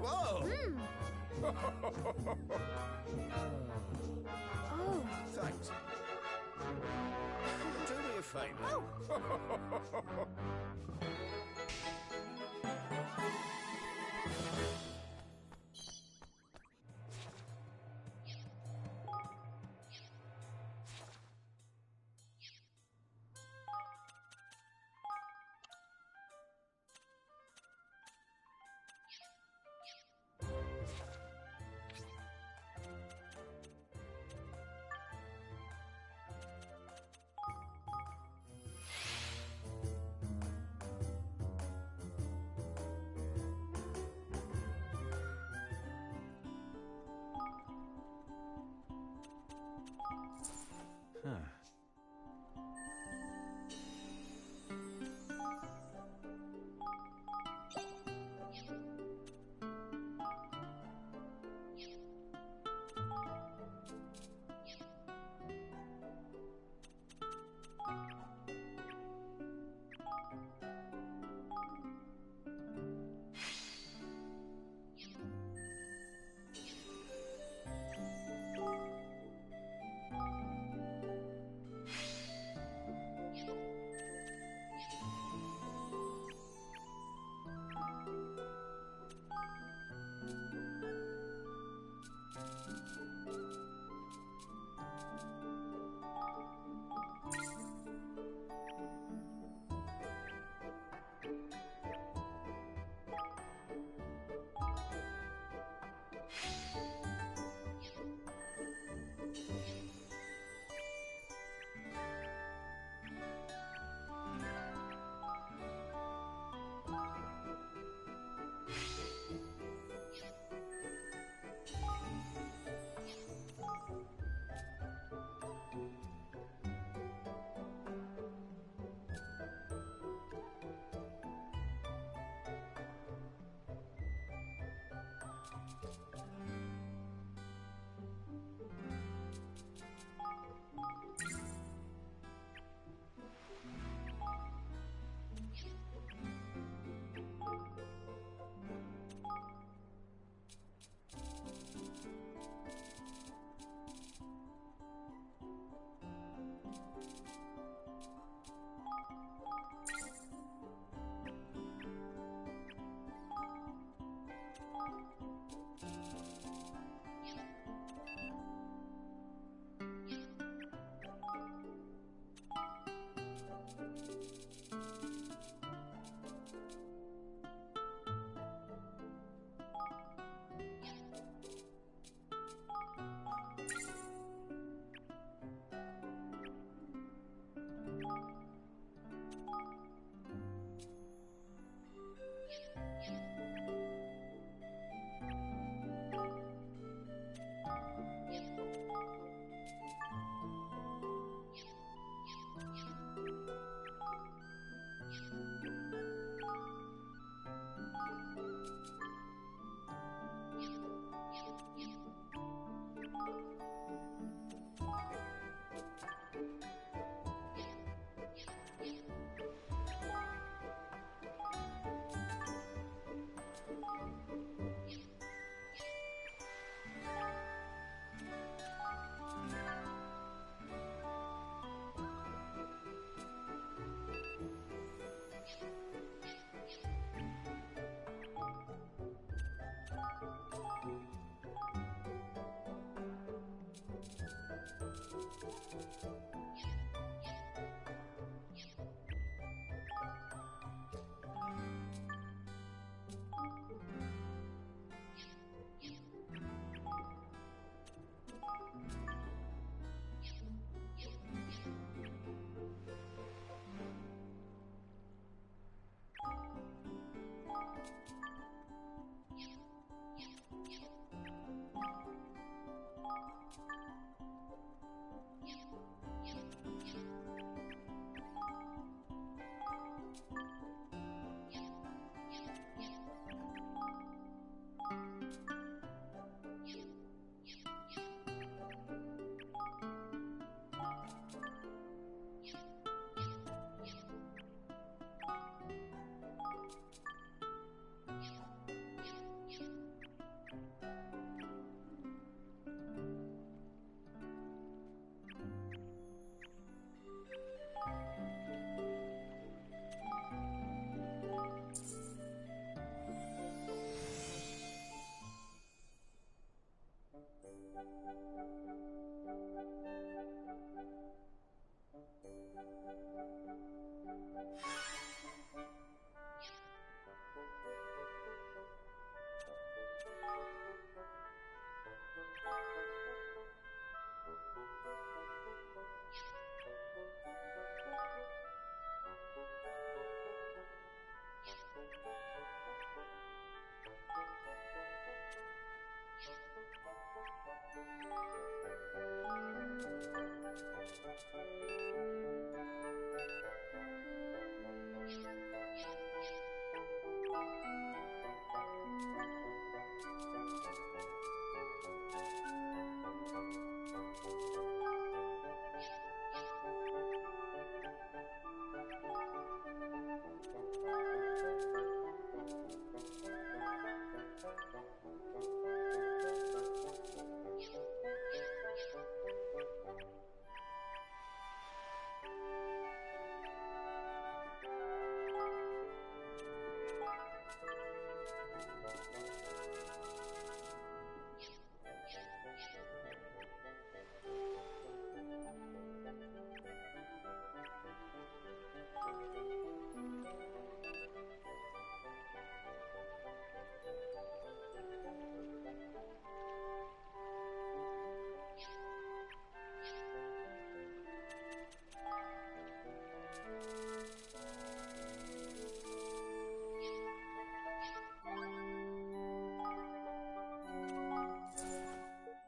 Whoa! Oh. Thanks. Do me a favor. Huh.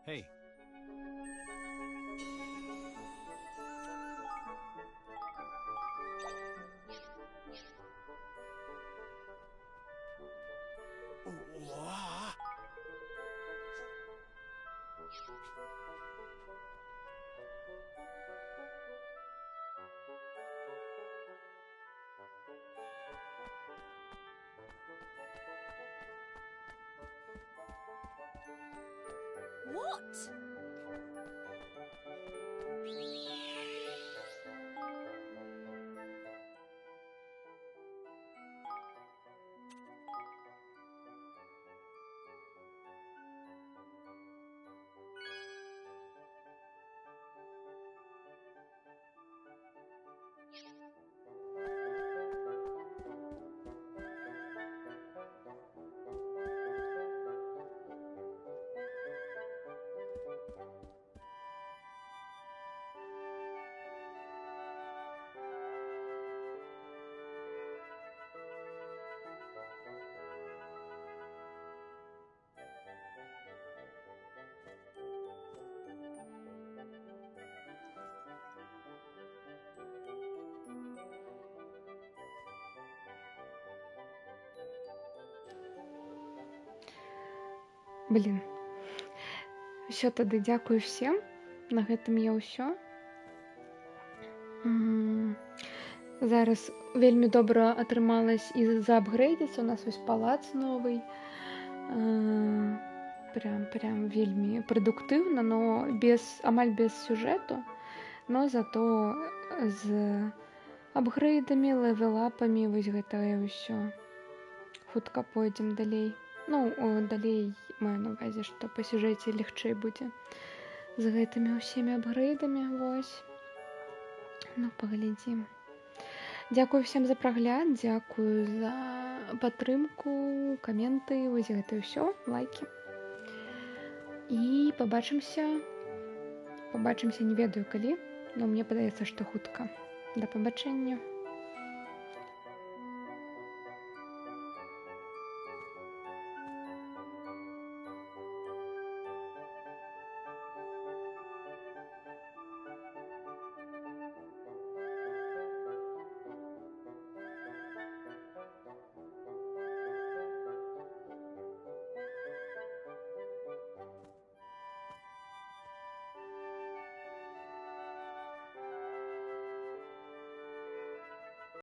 Hey, What? What? Блін. Усё, тады дзякую всем. На гэтым я ўсё. Зараз вельмі добра атрымалась і заапгрэйдзіцца. У нас вось палац новый. Прям вельмі прадуктыўна, но амаль без сюжэту. Но зато з апгрэйдамі, левелапамі, вось гэтае ўсё. Хутка пойдзем далей. Ну, далей маю на ўвазе, што па сюжэце лягчэй будзе з гэтымі ўсімі апгрэйдамі. Вось. Ну, паглядзім. Дзякую всем за прагляд, дзякую за падтрымку, каменты, вось гэта ўсё, лайкі. І пабачымся, не ведаю калі, но мне падаецца, што хутка. Да пабачэння.